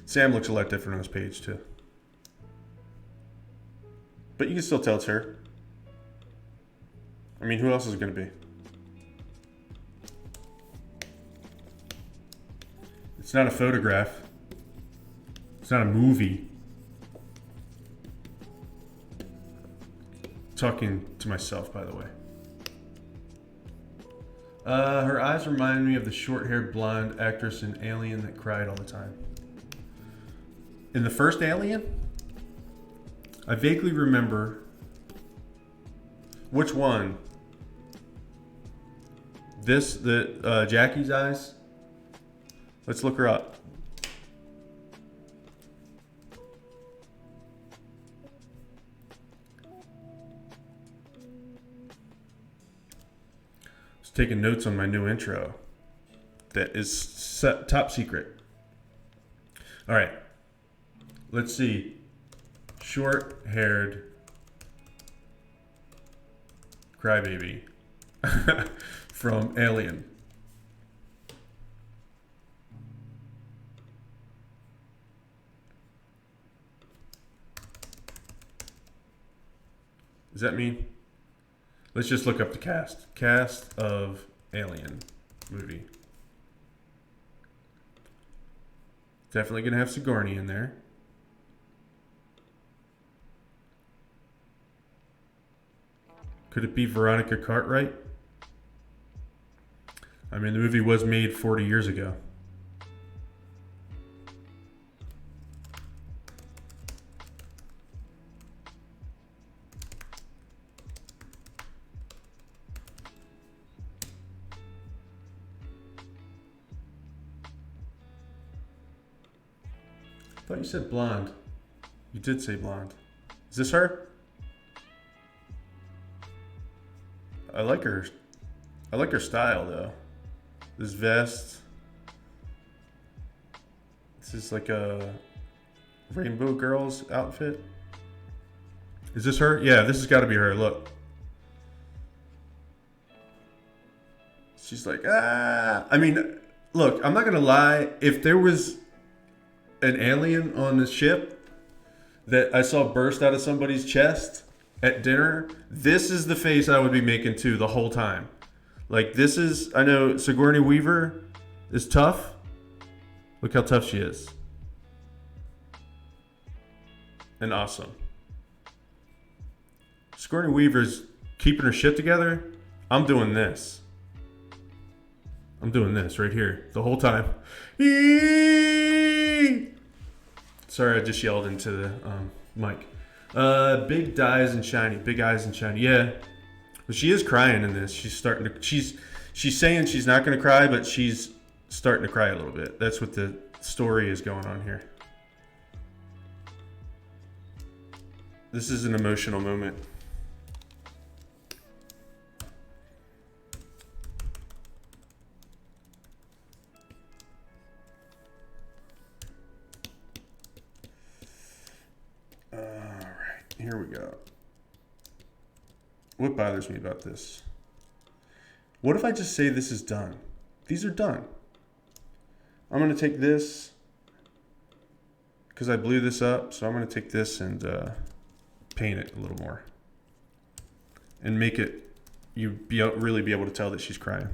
Sam looks a lot different on this page too. But you can still tell it's her. I mean, who else is it going to be? It's not a photograph. It's not a movie. Talking to myself, by the way. Her eyes remind me of the short-haired blonde actress in Alien that cried all the time. In the first Alien, I vaguely remember which one. Jackie's eyes. Let's look her up. Taking notes on my new intro that is top secret. All right, let's see. Short-haired crybaby from Alien. Does that mean? Let's just look up the cast. Cast of Alien movie. Definitely going to have Sigourney in there. Could it be Veronica Cartwright? I mean, the movie was made 40 years ago. I thought you said blonde. You did say blonde. Is this her? I like her. I like her style though. This vest. This is like a Rainbow Girls outfit. Is this her? Yeah, this has got to be her. Look. She's like, ah. I mean, look, I'm not going to lie. If there was an alien on the ship that I saw burst out of somebody's chest at dinner, this is the face I would be making too the whole time. Like, this is, I know Sigourney Weaver is tough. Look how tough she is. And awesome. Sigourney Weaver's keeping her shit together. I'm doing this. I'm doing this right here the whole time. Sorry, I just yelled into the mic. Big eyes and shiny. Big eyes and shiny. Yeah. But she is crying in this. She's starting to. She's saying she's not going to cry, but she's starting to cry a little bit. That's what the story is going on here. This is an emotional moment. Here we go. What bothers me about this? What if I just say this is done? These are done. I'm going to take this because I blew this up. So I'm going to take this and paint it a little more and make it, really be able to tell that she's crying.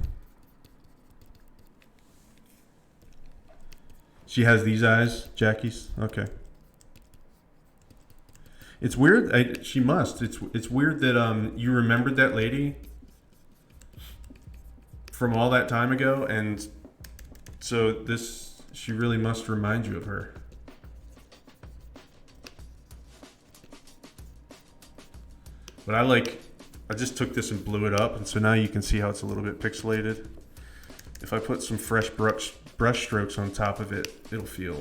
She has these eyes, Jackie's. Okay. It's weird. She must. It's weird that you remembered that lady from all that time ago, and so she really must remind you of her. But I just took this and blew it up, and so now you can see how it's a little bit pixelated. if I put some fresh brush strokes on top of it, it'll feel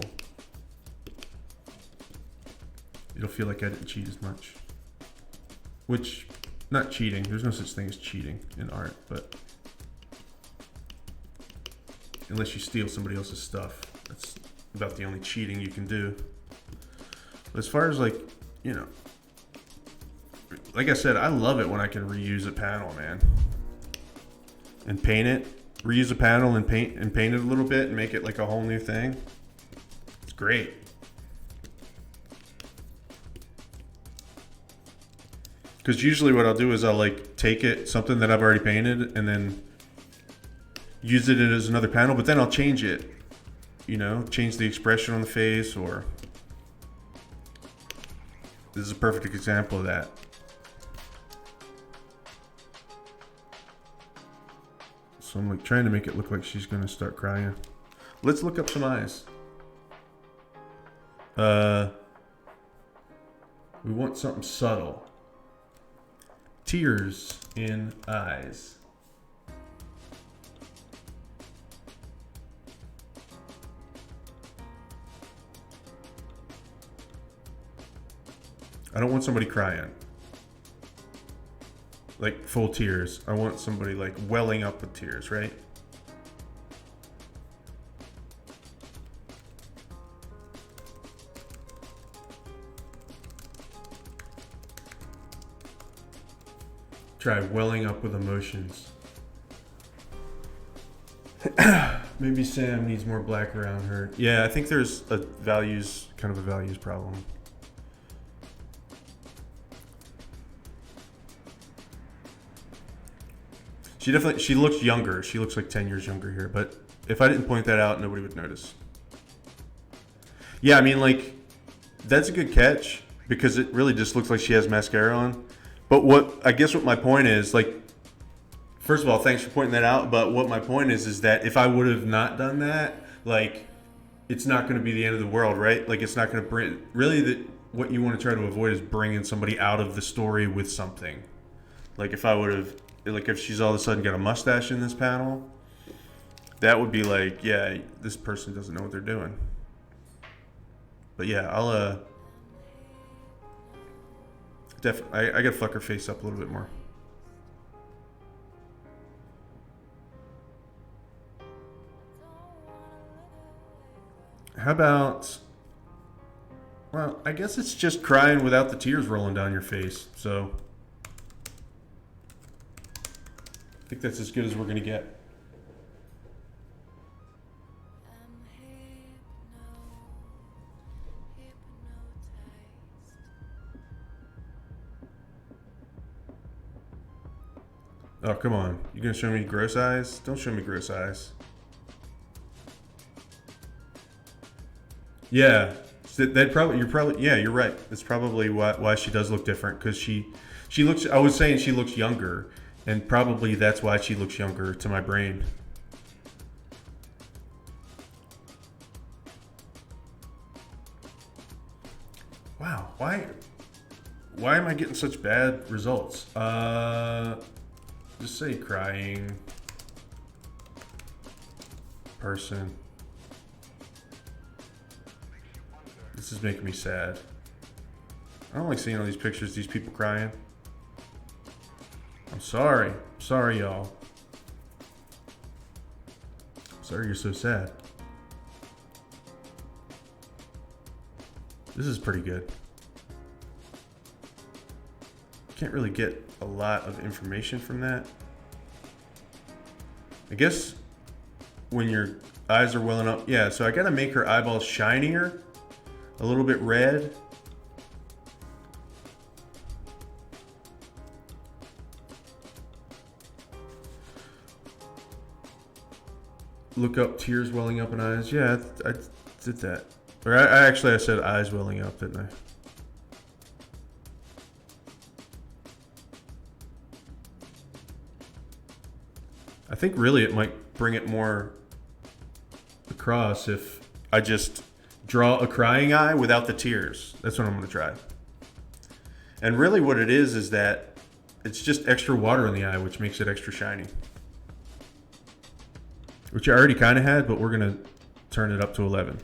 like I didn't cheat as much. Which, not cheating. There's no such thing as cheating in art, but unless you steal somebody else's stuff, that's about the only cheating you can do. But as far as like, you know, like I said, I love it when I can reuse a panel, man, and paint it. Reuse a panel and paint it a little bit and make it like a whole new thing. It's great. Because usually what I'll do is I'll like take something that I've already painted and then use it as another panel, but then I'll change it. You know, change the expression on the face, or this is a perfect example of that. So I'm like trying to make it look like she's gonna start crying. Let's look up some eyes. We want something subtle. Tears in eyes. I don't want somebody crying. Like full tears. I want somebody like welling up with tears, right? Try welling up with emotions. Maybe Sam needs more black around her. Yeah, I think there's kind of a values problem. She looks younger. She looks like 10 years younger here. But if I didn't point that out, nobody would notice. Yeah, I mean, like, that's a good catch because it really just looks like she has mascara on. But what my point is, like, first of all, thanks for pointing that out. But what my point is that if I would have not done that, like, it's not going to be the end of the world, right? Like, it's not going to bring, really, what you want to try to avoid is bringing somebody out of the story with something. Like, if I would have, like, if she's all of a sudden got a mustache in this panel, that would be like, yeah, this person doesn't know what they're doing. But yeah, I'll definitely, I gotta fuck her face up a little bit more. How about, well, I guess it's just crying without the tears rolling down your face. So I think that's as good as we're gonna get. Oh, come on. You gonna show me gross eyes? Don't show me gross eyes. Yeah. Yeah, you're right. That's probably why she does look different, because she looks, I was saying she looks younger, and probably that's why she looks younger to my brain. Wow, why am I getting such bad results? Just say crying person. This is making me sad. I don't like seeing all these pictures, these people crying. I'm sorry. Sorry, y'all. Sorry you're so sad. This is pretty good. Can't really get a lot of information from that. I guess when your eyes are welling up, yeah, so I gotta make her eyeballs shinier, a little bit red. Look up tears welling up in eyes. Yeah, I did that. Or I said eyes welling up, didn't I? I think really it might bring it more across if I just draw a crying eye without the tears. That's what I'm going to try. And really what it is that it's just extra water in the eye, which makes it extra shiny. which I already kind of had, but we're going to turn it up to 11.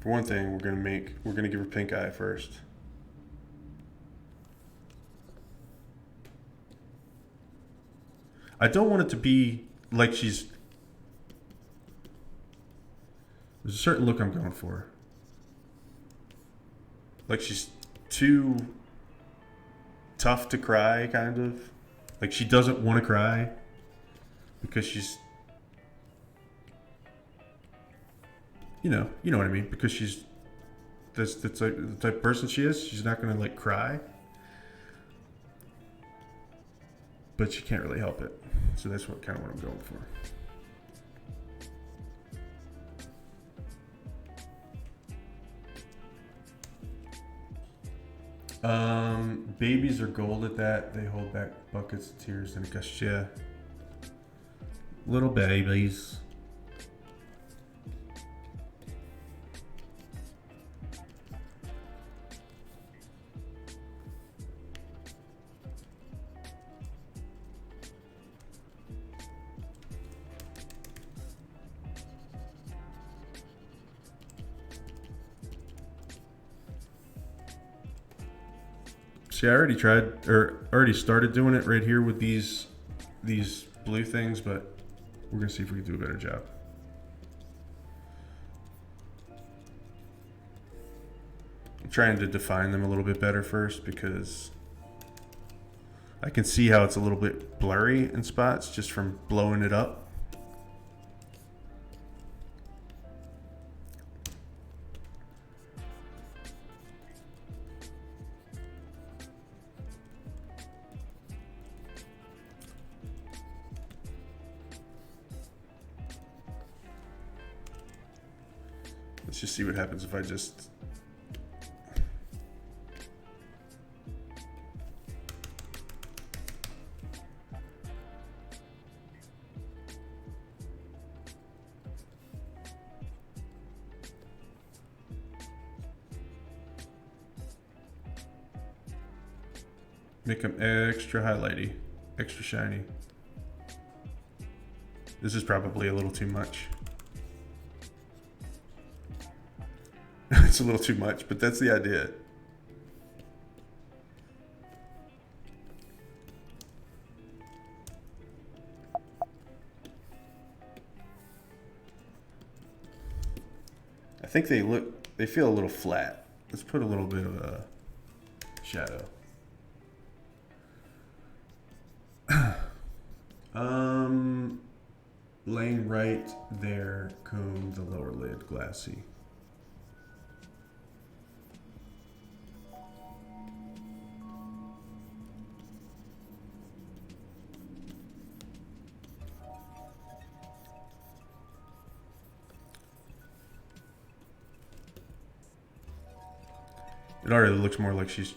For one thing, we're going to give her pink eye first. I don't want it to be like she's... There's a certain look I'm going for. Like she's too tough to cry, kind of. Like she doesn't want to cry because she's... You know what I mean. Because she's... That's the type of person she is. She's not going to, like, cry. But she can't really help it. So that's what I'm going for. Babies are gold at that. They hold back buckets of tears and a gush. Yeah. Little babies. See, I already started doing it right here with these blue things, but we're gonna see if we can do a better job. I'm trying to define them a little bit better first because I can see how it's a little bit blurry in spots just from blowing it up. Let's just see what happens if I just... Make them extra highlighty, extra shiny. This is probably a little too much. It's a little too much, but that's the idea. I think they feel a little flat. Let's put a little bit of a shadow. Laying right there, comb the lower lid, glassy. It already looks more like she's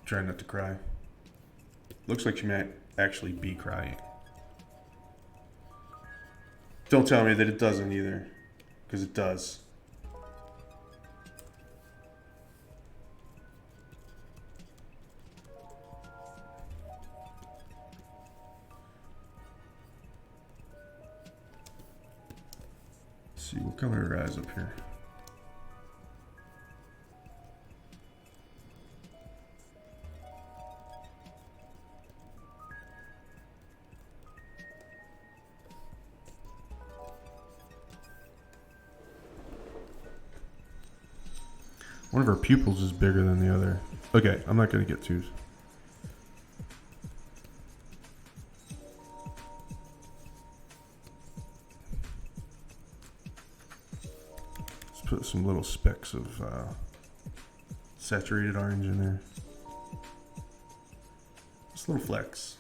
trying not to cry. Looks like she might actually be crying. Don't tell me that it doesn't either, because it does. Let's see, what color are her eyes up here? One of her pupils is bigger than the other. Okay, I'm not going to get too... Let's put some little specks of saturated orange in there. Just little flecks.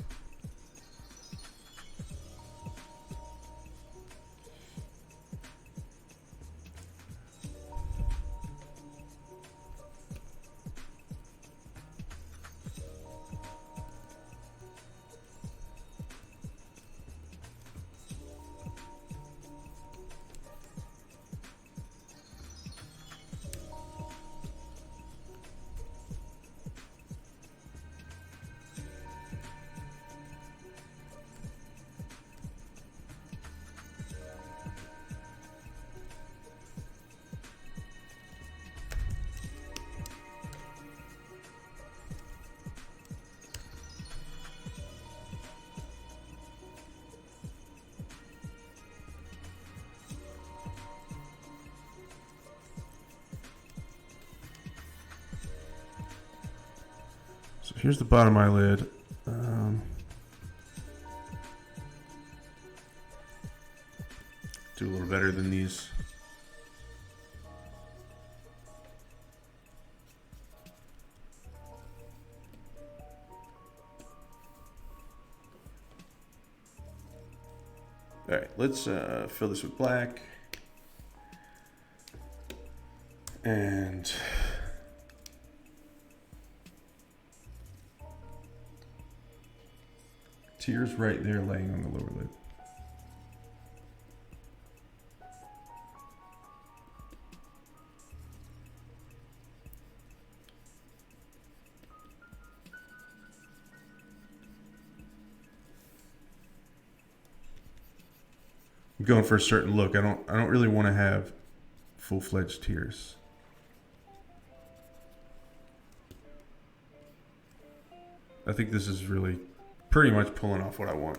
So here's the bottom eyelid. Do a little better than these. All right, let's fill this with black. And tears right there laying on the lower lid. I'm going for a certain look. I don't really want to have full-fledged tears. I think this is really pretty much pulling off what I want.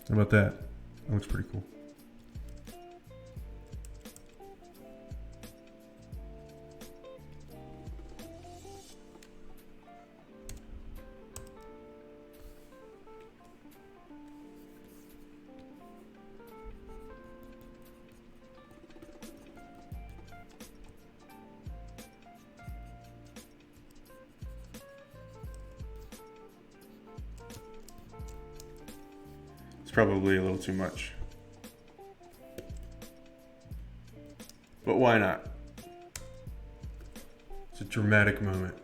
How about that? That looks pretty cool. Probably a little too much. But why not? It's a dramatic moment.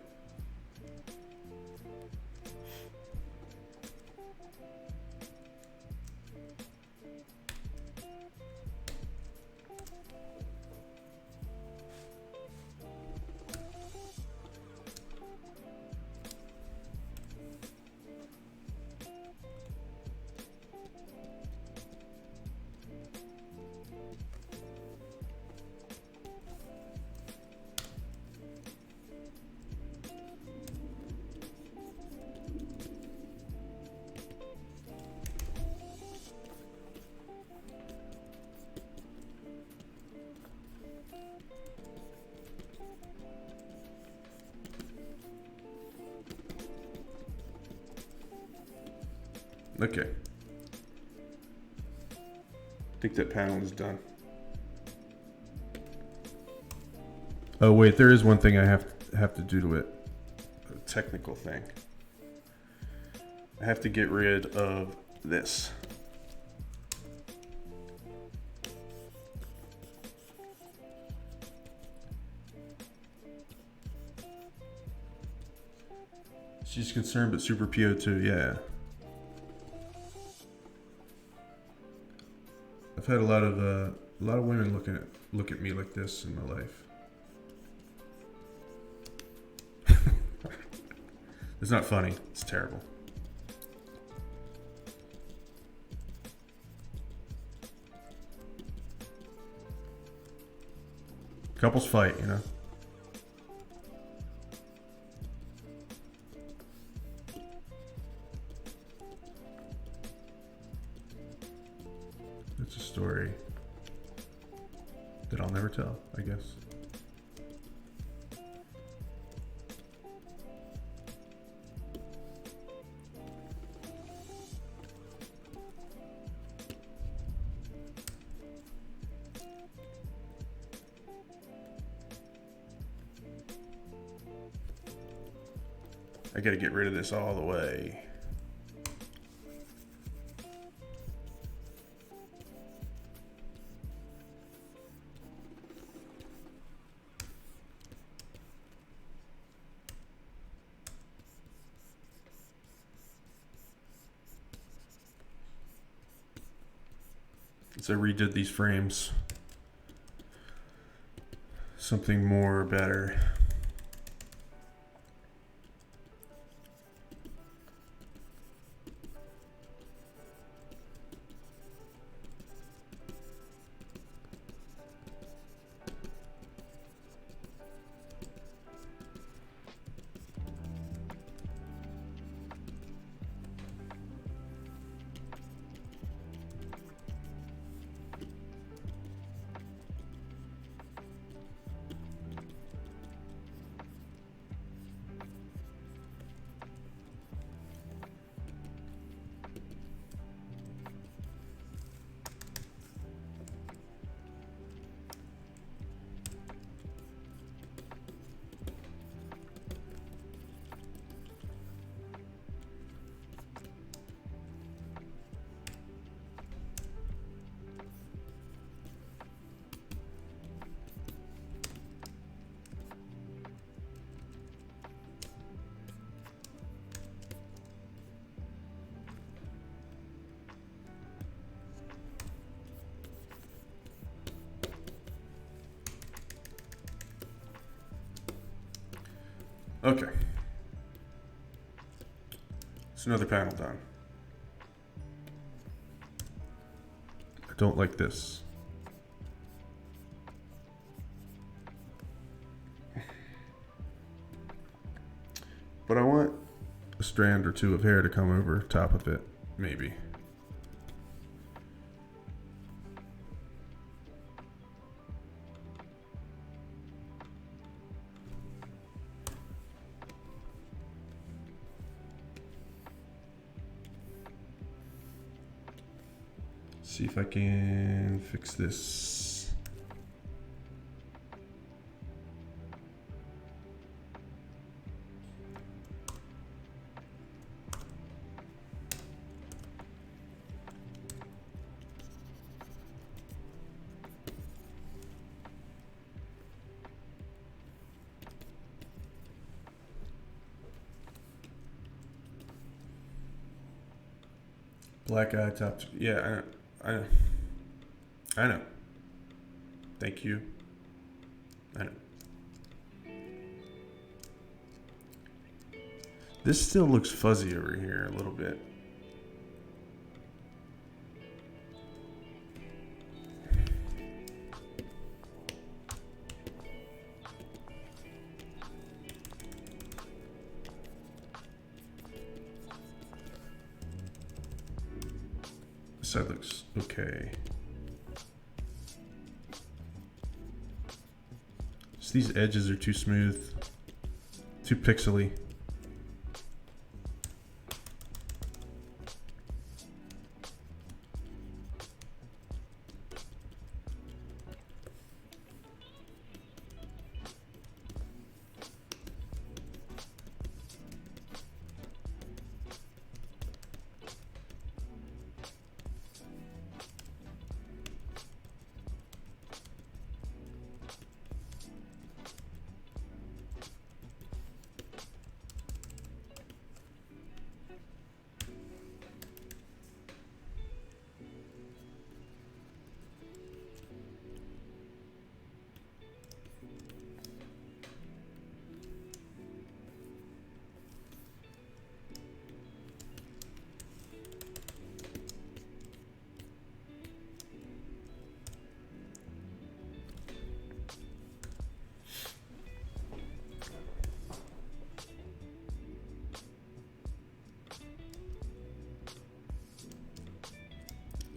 Okay. I think that panel is done. Oh wait, there is one thing I have to do to it. A technical thing. I have to get rid of this. She's concerned, but super PO2, yeah. I've had a lot of women look at me like this in my life. It's not funny. It's terrible. Couples fight, you know. It's a story that I'll never tell, I guess. I gotta get rid of this all the way. So I redid these frames. Something more better. Okay. It's another panel done. I don't like this. But I want a strand or two of hair to come over top of it, maybe. See if I can fix this. Black eye top. Yeah, I know. I know. Thank you. I know. This still looks fuzzy over here a little bit. This side looks okay. So these edges are too smooth, too pixely.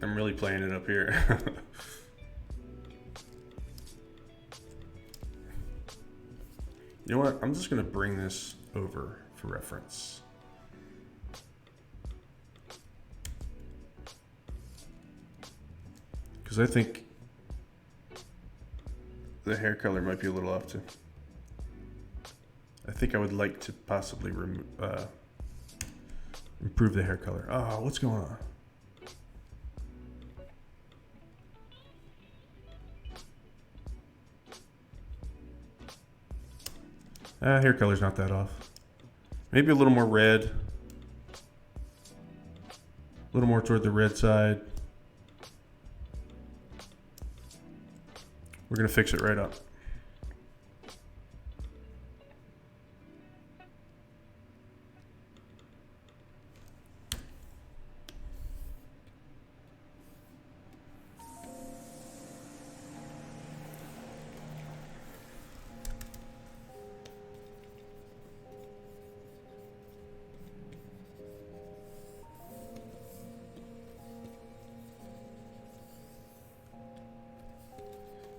I'm really playing it up here. You know what? I'm just going to bring this over for reference. Because I think the hair color might be a little off too. I think I would like to possibly improve the hair color. Oh, what's going on? Hair color's not that off. Maybe a little more red. A little more toward the red side. We're gonna fix it right up.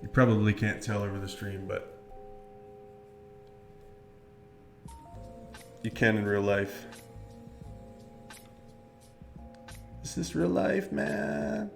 You probably can't tell over the stream, but you can in real life. Is this real life, man?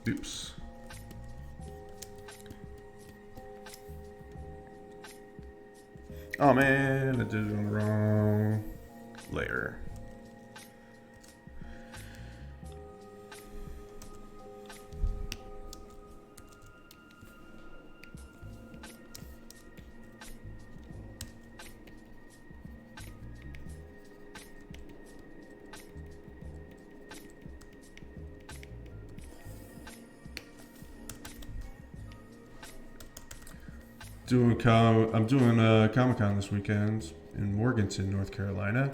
Oops. Oh man, I did it on the wrong layer. I'm doing Comic-Con this weekend in Morganton, North Carolina.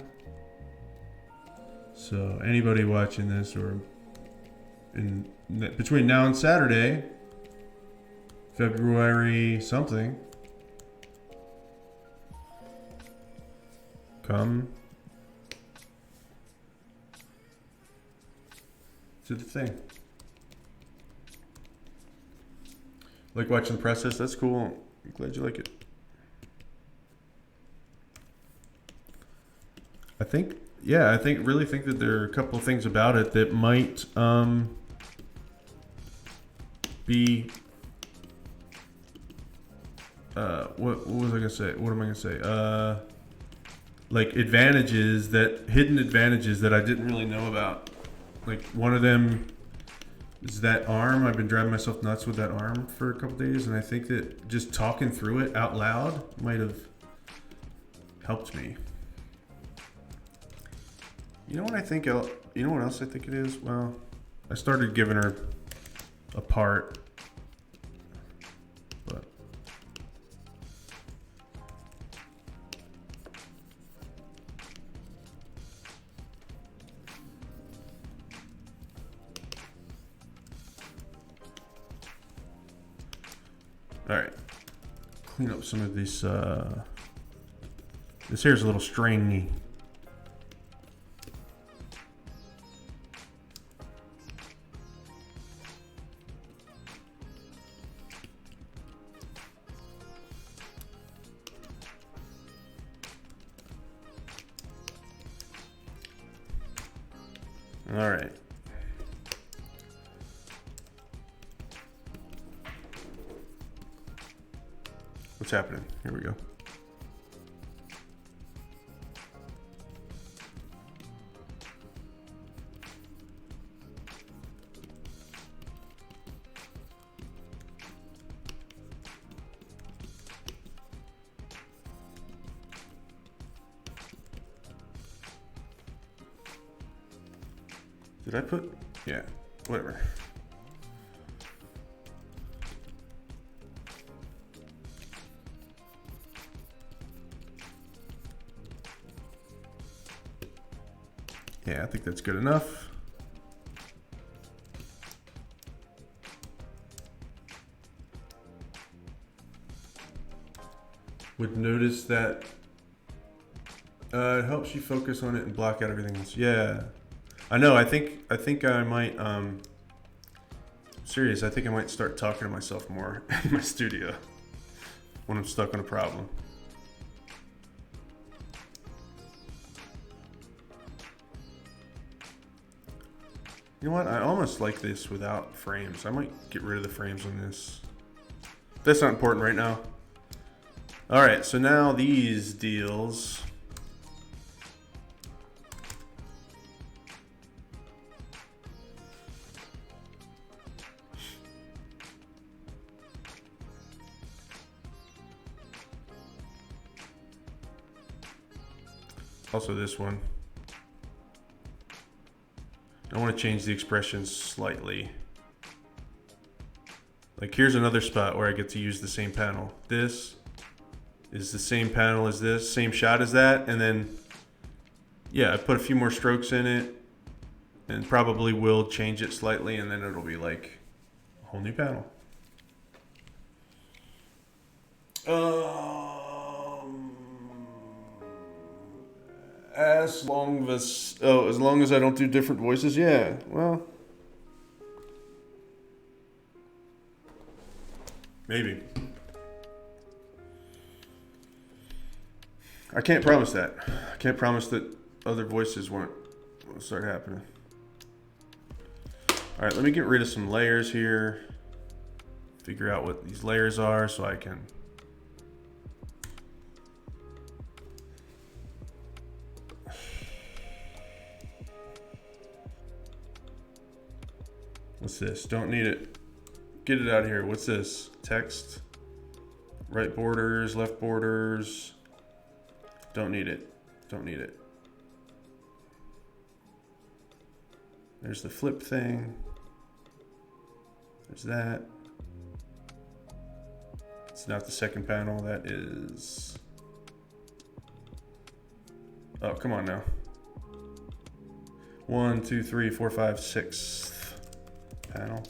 So anybody watching this or between now and Saturday, February something, come to the thing. Like watching the process? That's cool. I'm glad you like it. Really think that there are a couple of things about it that might be what was I gonna say? What am I gonna say? Like hidden advantages that I didn't really know about. Like one of them is that arm. I've been driving myself nuts with that arm for a couple days, and I think that just talking through it out loud might have helped me. You know what I think? You know what else I think it is? Well, I started giving her a part, but all right. Clean up some of this. This hair's a little stringy. All right. What's happening? Here we go. Did I put? Yeah, whatever. Yeah, I think that's good enough. Would notice that it helps you focus on it and block out everything else. Yeah. I know. I think I might. Serious. I think I might start talking to myself more in my studio when I'm stuck on a problem. You know what? I almost like this without frames. I might get rid of the frames on this. That's not important right now. All right. So now these deals. Also this one. I want to change the expressions slightly. Like here's another spot where I get to use the same panel. This is the same panel as this, same shot as that, and then yeah, I put a few more strokes in it and probably will change it slightly, and then it'll be like a whole new panel. As long as I don't do different voices, yeah. Well, maybe. I can't promise that. I can't promise that other voices won't start happening. All right, let me get rid of some layers here. Figure out what these layers are so I can. What's this? Don't need it. Get it out of here. What's this? Text. Right borders, left borders. Don't need it. Don't need it. There's the flip thing. There's that. It's not the second panel. That is. Oh, come on now. 1, 2, 3, 4, 5, 6th panel.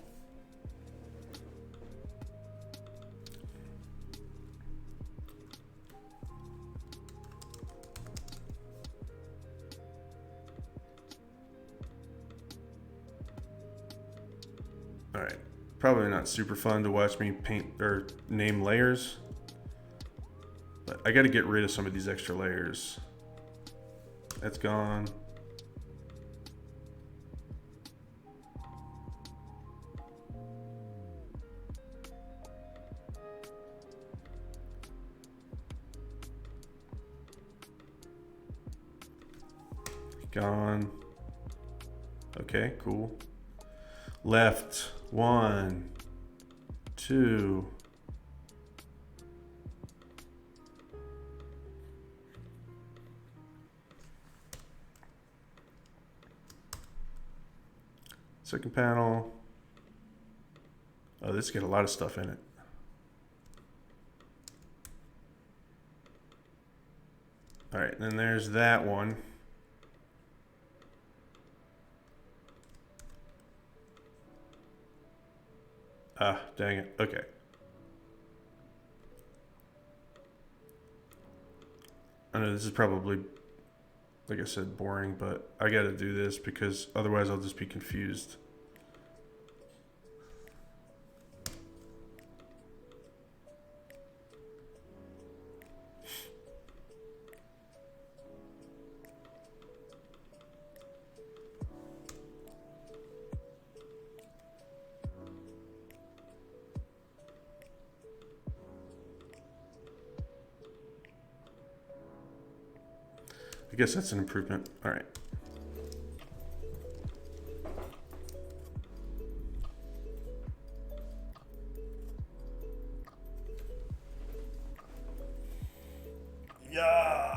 All right. Probably not super fun to watch me paint or name layers, but I got to get rid of some of these extra layers. That's gone. Gone. Okay, cool. Left. 1, 2. Second panel. Oh, this got a lot of stuff in it. All right, then there's that one. Ah, dang it. Okay. I know this is probably, like I said, boring, but I got to do this because otherwise I'll just be confused. I guess that's an improvement. All right. Yeah.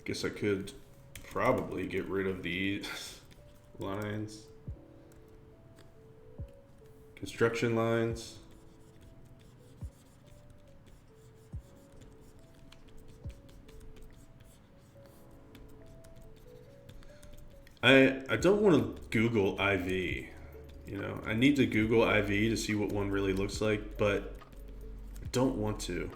Guess I could probably get rid of these lines. Construction lines. I don't want to Google IV. You know, I need to Google IV to see what one really looks like, but I don't want to.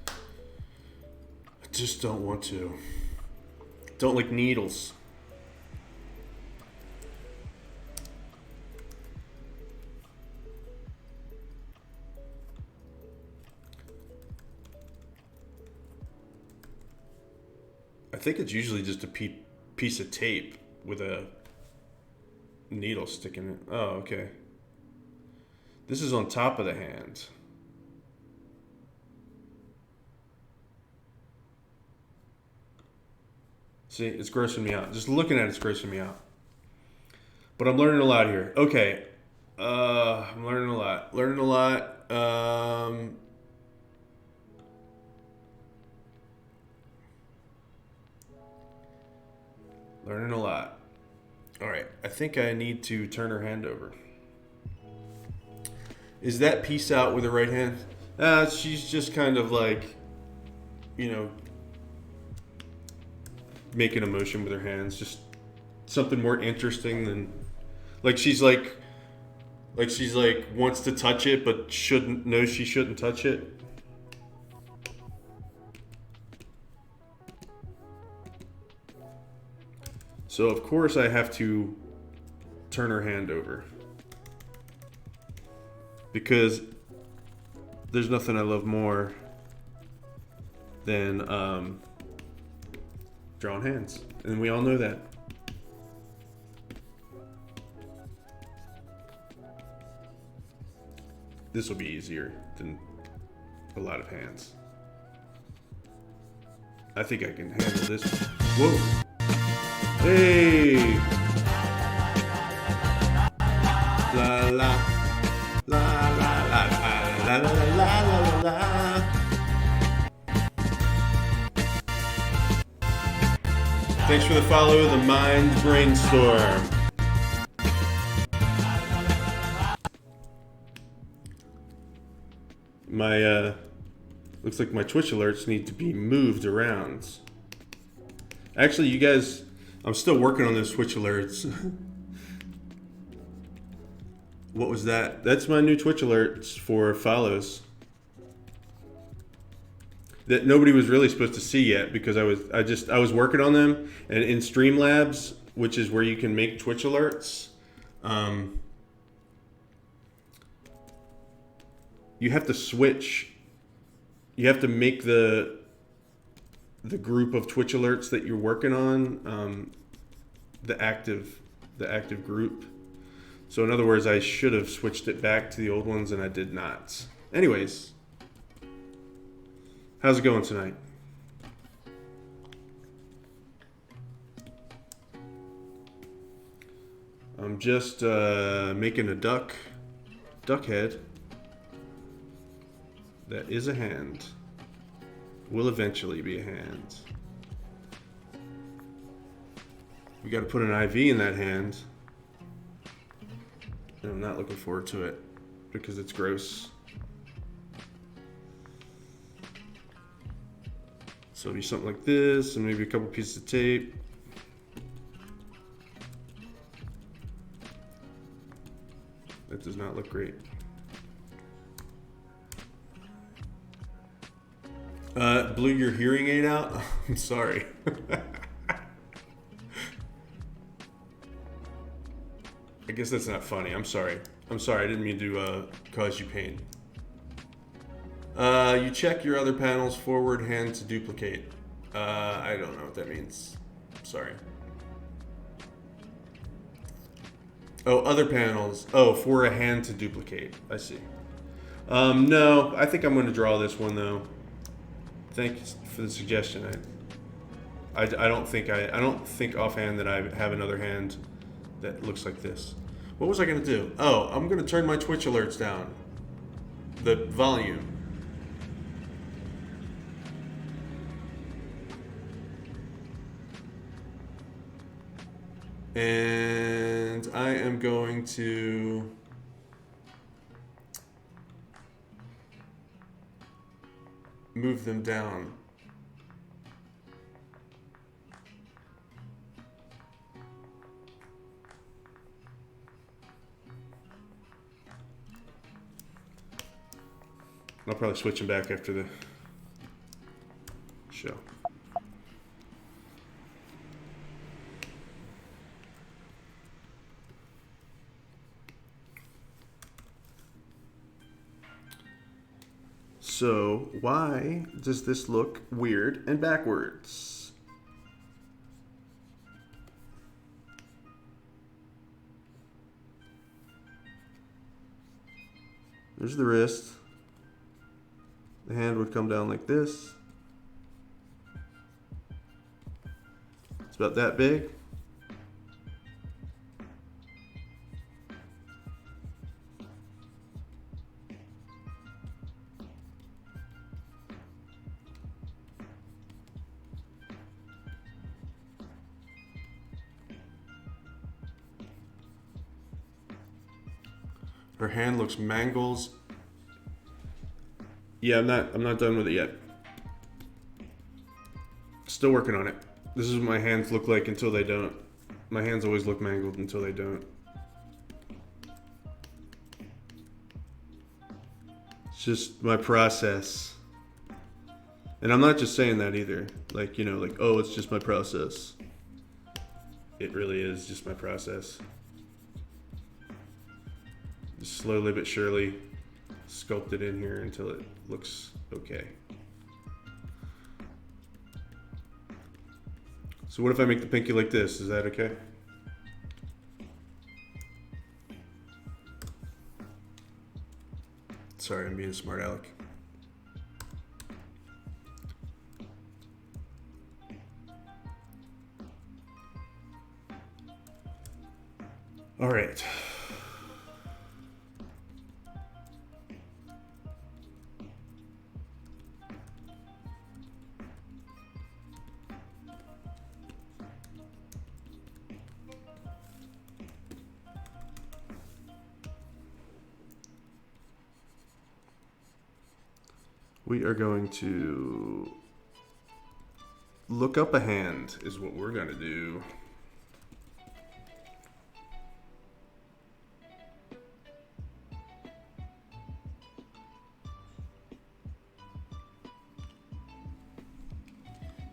I just don't want to. Don't like needles. I think it's usually just a piece of tape with a needle sticking in. Oh, okay. This is on top of the hand. See, it's grossing me out. Just looking at it's grossing me out. But I'm learning a lot here. Okay. I'm learning a lot. Learning a lot. Learning a lot. All right. I think I need to turn her hand over. Is that peace out with her right hand? She's just kind of like, you know, making a motion with her hands. Just something more interesting than, like, she's like Like she's like wants to touch it, but knows she shouldn't touch it. So of course I have to turn her hand over. Because there's nothing I love more than drawing hands. And we all know that. This will be easier than a lot of hands. I think I can handle this. Whoa. Hey! La la. La la la la la la la la. Thanks for the follow, the Mind Brainstorm. My looks like my Twitch alerts need to be moved around. Actually, you guys, I'm still working on those Twitch alerts. What was that? That's my new Twitch alerts for follows that nobody was really supposed to see yet because I was working on them, and in Streamlabs, which is where you can make Twitch alerts, you have to switch. You have to make the group of Twitch alerts that you're working on the active group. So in other words, I should have switched it back to the old ones, and I did not. Anyways, how's it going tonight? I'm just making a duck head. That is a hand. Will eventually be a hand. We got to put an IV in that hand. And I'm not looking forward to it because it's gross. So it'll be something like this, and maybe a couple pieces of tape. That does not look great. Blew your hearing aid out? I'm sorry. I guess that's not funny. I'm sorry. I didn't mean to cause you pain. You check your other panels, forward hand to duplicate. I don't know what that means. Sorry. Oh, other panels. Oh, for a hand to duplicate. I see. No, I think I'm going to draw this one though. Thanks for the suggestion. I don't think offhand that I have another hand that looks like this. What was I going to do? Oh, I'm going to turn my Twitch alerts down. The volume. And I am going to move them down. I'll probably switch them back after the show. So why does this look weird and backwards? There's the wrist. The hand would come down like this. It's about that big. Her hand looks mangled. Yeah, I'm not done with it yet. Still working on it. This is what my hands look like until they don't. My hands always look mangled until they don't. just my process. And I'm not just saying that either. Like, oh, it's just my process. It really is just my process. Just slowly but surely sculpt it in here until it looks okay. So what if I make the pinky like this? Is that okay? Sorry, I'm being a smart aleck. All right. We are going to look up a hand is what we're going to do.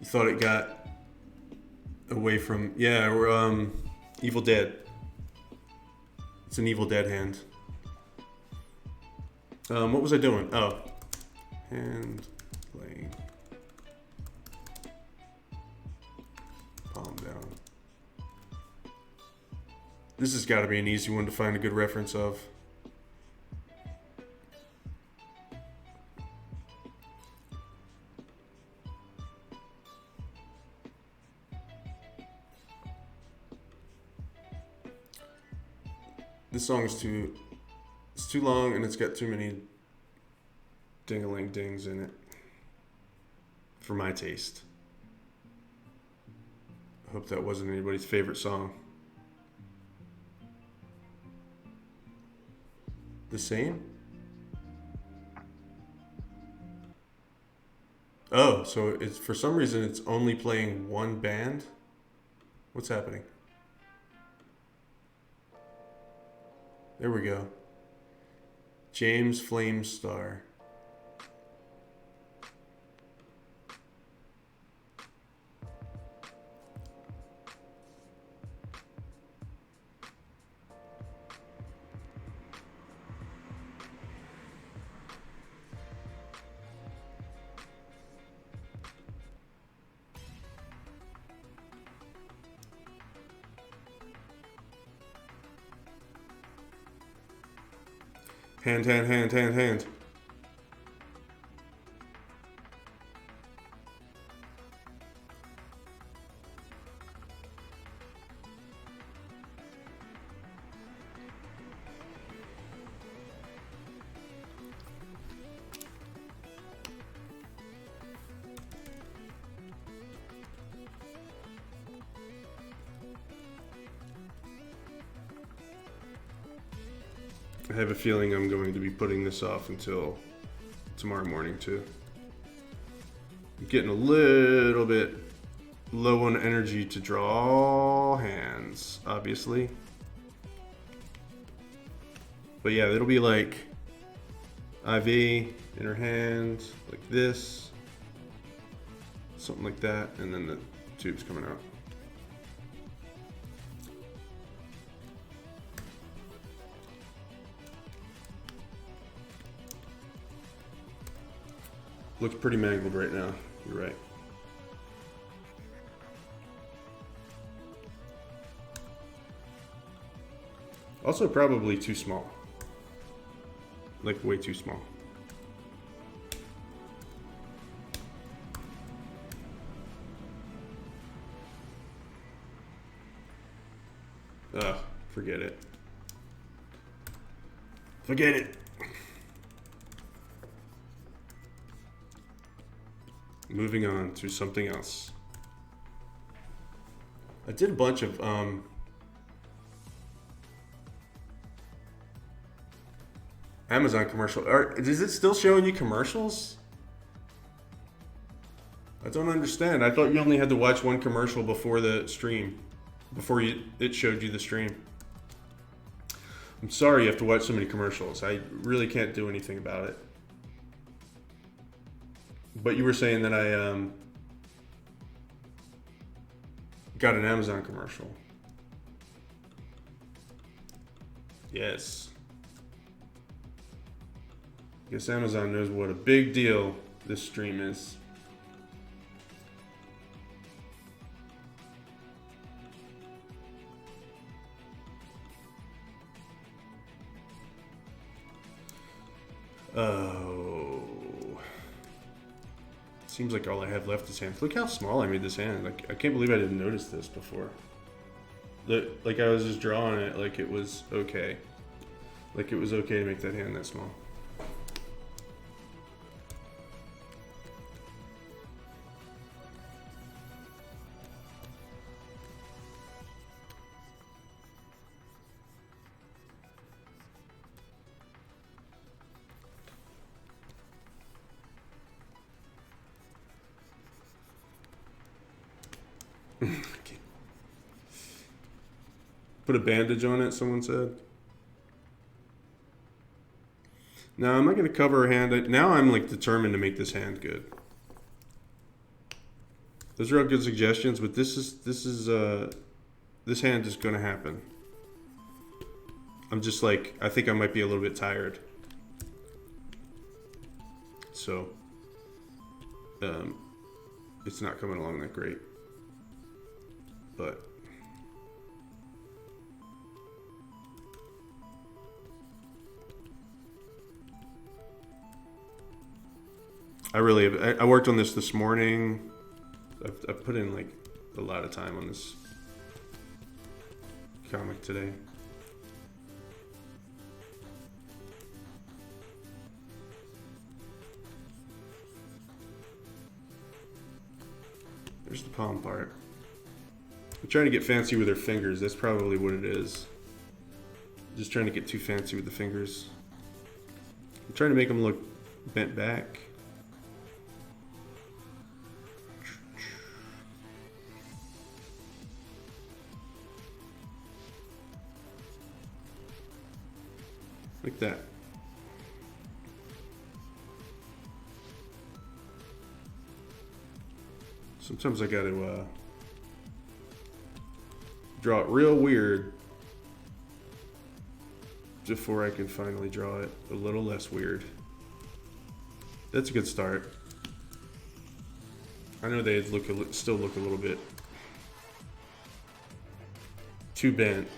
You thought it got away from, we're Evil Dead. It's an Evil Dead hand. What was I doing? Oh. Hand laying. Palm down. This has got to be an easy one to find a good reference of. This song is too long and it's got too many ding-a-ling-dings in it for my taste. I hope that wasn't anybody's favorite song. The same? Oh, so it's for some reason it's only playing one band? What's happening? There we go. James Flamestar. Hand. I have a feeling I'm going to be putting this off until tomorrow morning too. I'm getting a little bit low on energy to draw hands, obviously. But yeah, it'll be like IV in her hand, like this, something like that, and then the tube's coming out. Looks pretty mangled right now. You're right. Also probably too small. Like way too small. Ugh, forget it. Forget it. Moving on to something else. I did a bunch of Amazon commercial. Is it still showing you commercials? I don't understand. I thought you only had to watch one commercial before the stream, it showed you the stream. I'm sorry you have to watch so many commercials. I really can't do anything about it. But you were saying that I got an Amazon commercial. Yes. Guess Amazon knows what a big deal this stream is. Oh. Seems like all I have left is hands. Look how small I made this hand. Like, I can't believe I didn't notice this before. Like I was just drawing it like it was okay. Like it was okay to make that hand that small. Put a bandage on it, someone said. No, I'm not going to cover her hand. Now I'm like determined to make this hand good. Those are all good suggestions, but this hand is going to happen. I'm just like, I think I might be a little bit tired. So, it's not coming along that great. But I worked on this morning. I've put in like a lot of time on this comic today. There's the palm part. I'm trying to get fancy with her fingers. That's probably what it is. Just trying to get too fancy with the fingers. I'm trying to make them look bent back. Like that. Sometimes I gotta draw it real weird before I can finally draw it a little less weird. That's a good start. I know they still look a little bit too bent.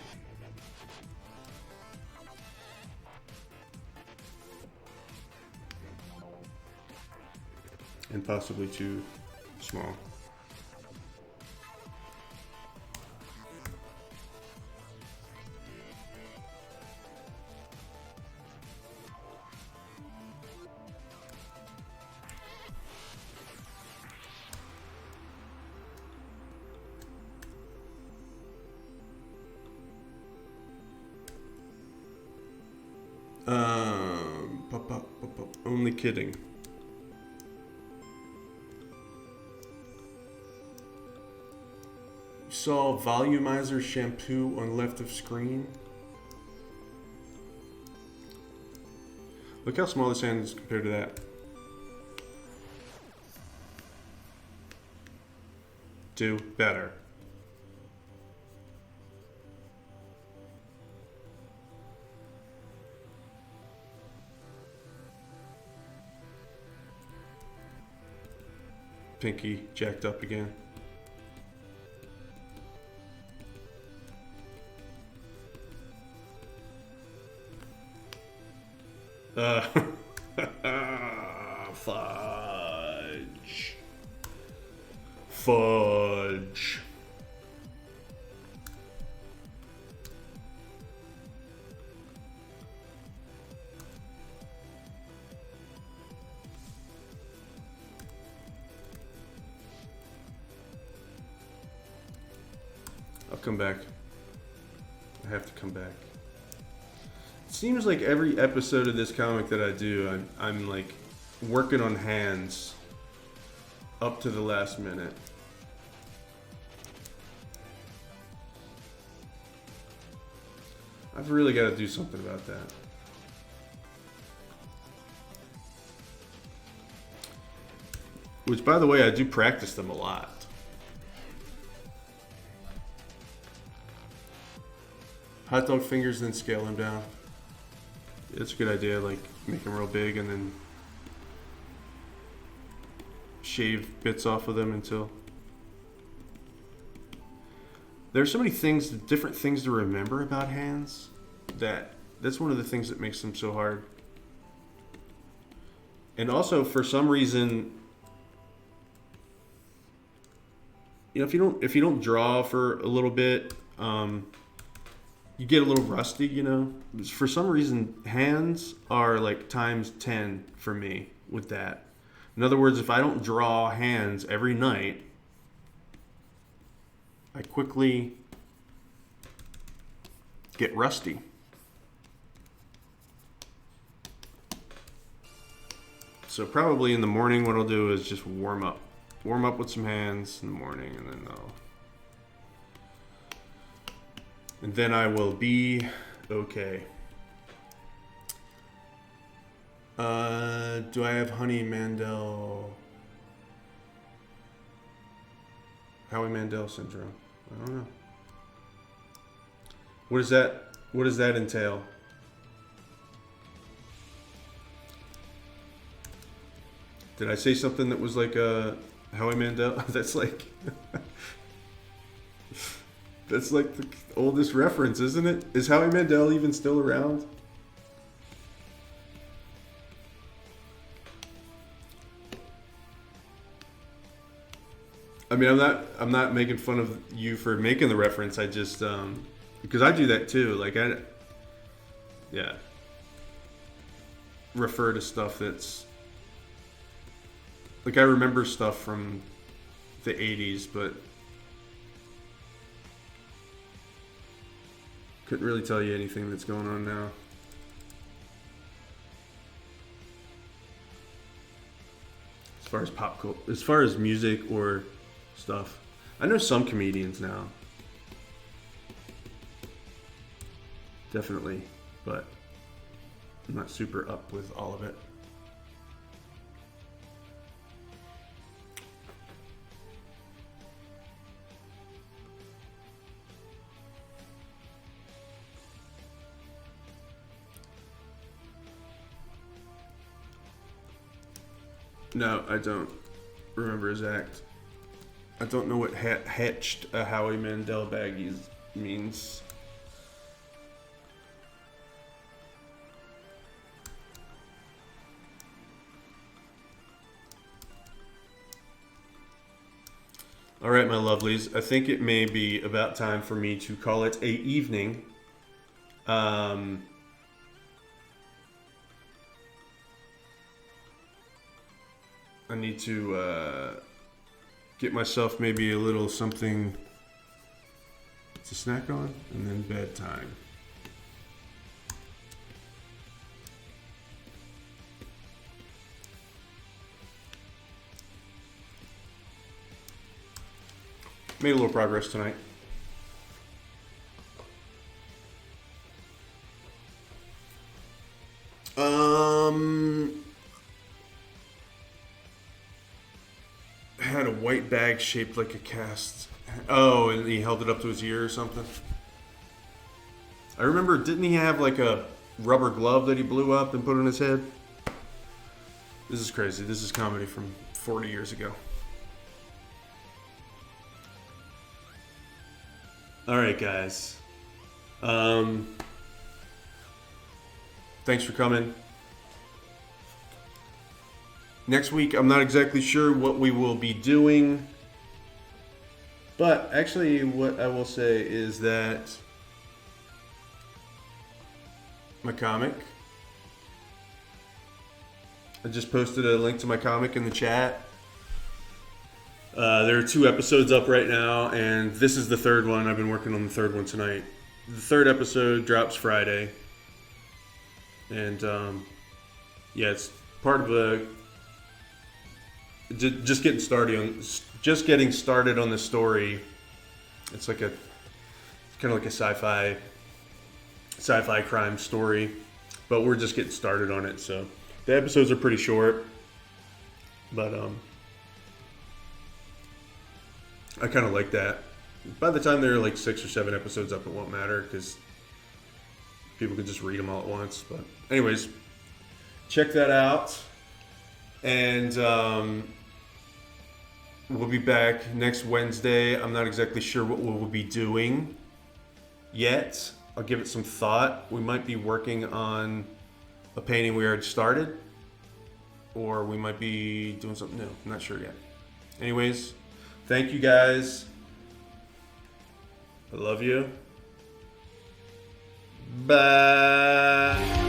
And possibly too small. Only kidding. Saw volumizer shampoo on left of screen. Look how small this hand is compared to that. Do better. Pinky jacked up again. Fudge. Fudge. I'll come back. I have to come back. It seems like every episode of this comic that I do, I'm like working on hands up to the last minute. I've really got to do something about that. Which, by the way, I do practice them a lot. Hot dog fingers, then scale them down. It's a good idea, like make them real big and then shave bits off of them until... There's so many things, different things to remember about hands, that's one of the things that makes them so hard. And also, for some reason, you know, if you don't draw for a little bit, you get a little rusty, you know. For some reason, hands are like times 10 for me with that. In other words, if I don't draw hands every night, I quickly get rusty. So probably in the morning what I'll do is just warm up. Warm up with some hands in the morning, and then I will be okay. Do I have Howie Mandel syndrome? I don't know. What does that entail? Did I say something that was like Howie Mandel? That's like that's like the oldest reference, isn't it? Is Howie Mandel even still around? I mean, I'm not making fun of you for making the reference. I just because I do that too. Like refer to stuff that's like I remember stuff from the 80s, but couldn't really tell you anything that's going on now. As far as pop culture, as far as music or stuff. I know some comedians now. Definitely, but I'm not super up with all of it. No, I don't remember his act. I don't know what hatched a Howie Mandel baggies means. All right, my lovelies. I think it may be about time for me to call it a evening. I need to get myself maybe a little something to snack on, and then bedtime. Made a little progress tonight. Had a white bag shaped like a cast. Oh, and he held it up to his ear or something. I remember, didn't he have like a rubber glove that he blew up and put on his head? This is crazy. This is comedy from 40 years ago. All right, guys. Thanks for coming. Next week, I'm not exactly sure what we will be doing. But actually, what I will say is that my comic, I just posted a link to my comic in the chat. There are 2 episodes up right now, and this is the 3rd one. I've been working on the 3rd one tonight. The 3rd episode drops Friday. And, yeah, it's part of a... Just getting started on the story. It's like kind of like a sci-fi crime story, but we're just getting started on it. So the episodes are pretty short, but I kind of like that. By the time they're like 6 or 7 episodes up, it won't matter because people can just read them all at once. But anyways, check that out. And we'll be back next Wednesday. I'm not exactly sure what we'll be doing yet. I'll give it some thought. We might be working on a painting we already started, or we might be doing something new. I'm not sure yet. Anyways, thank you guys. I love you. Bye.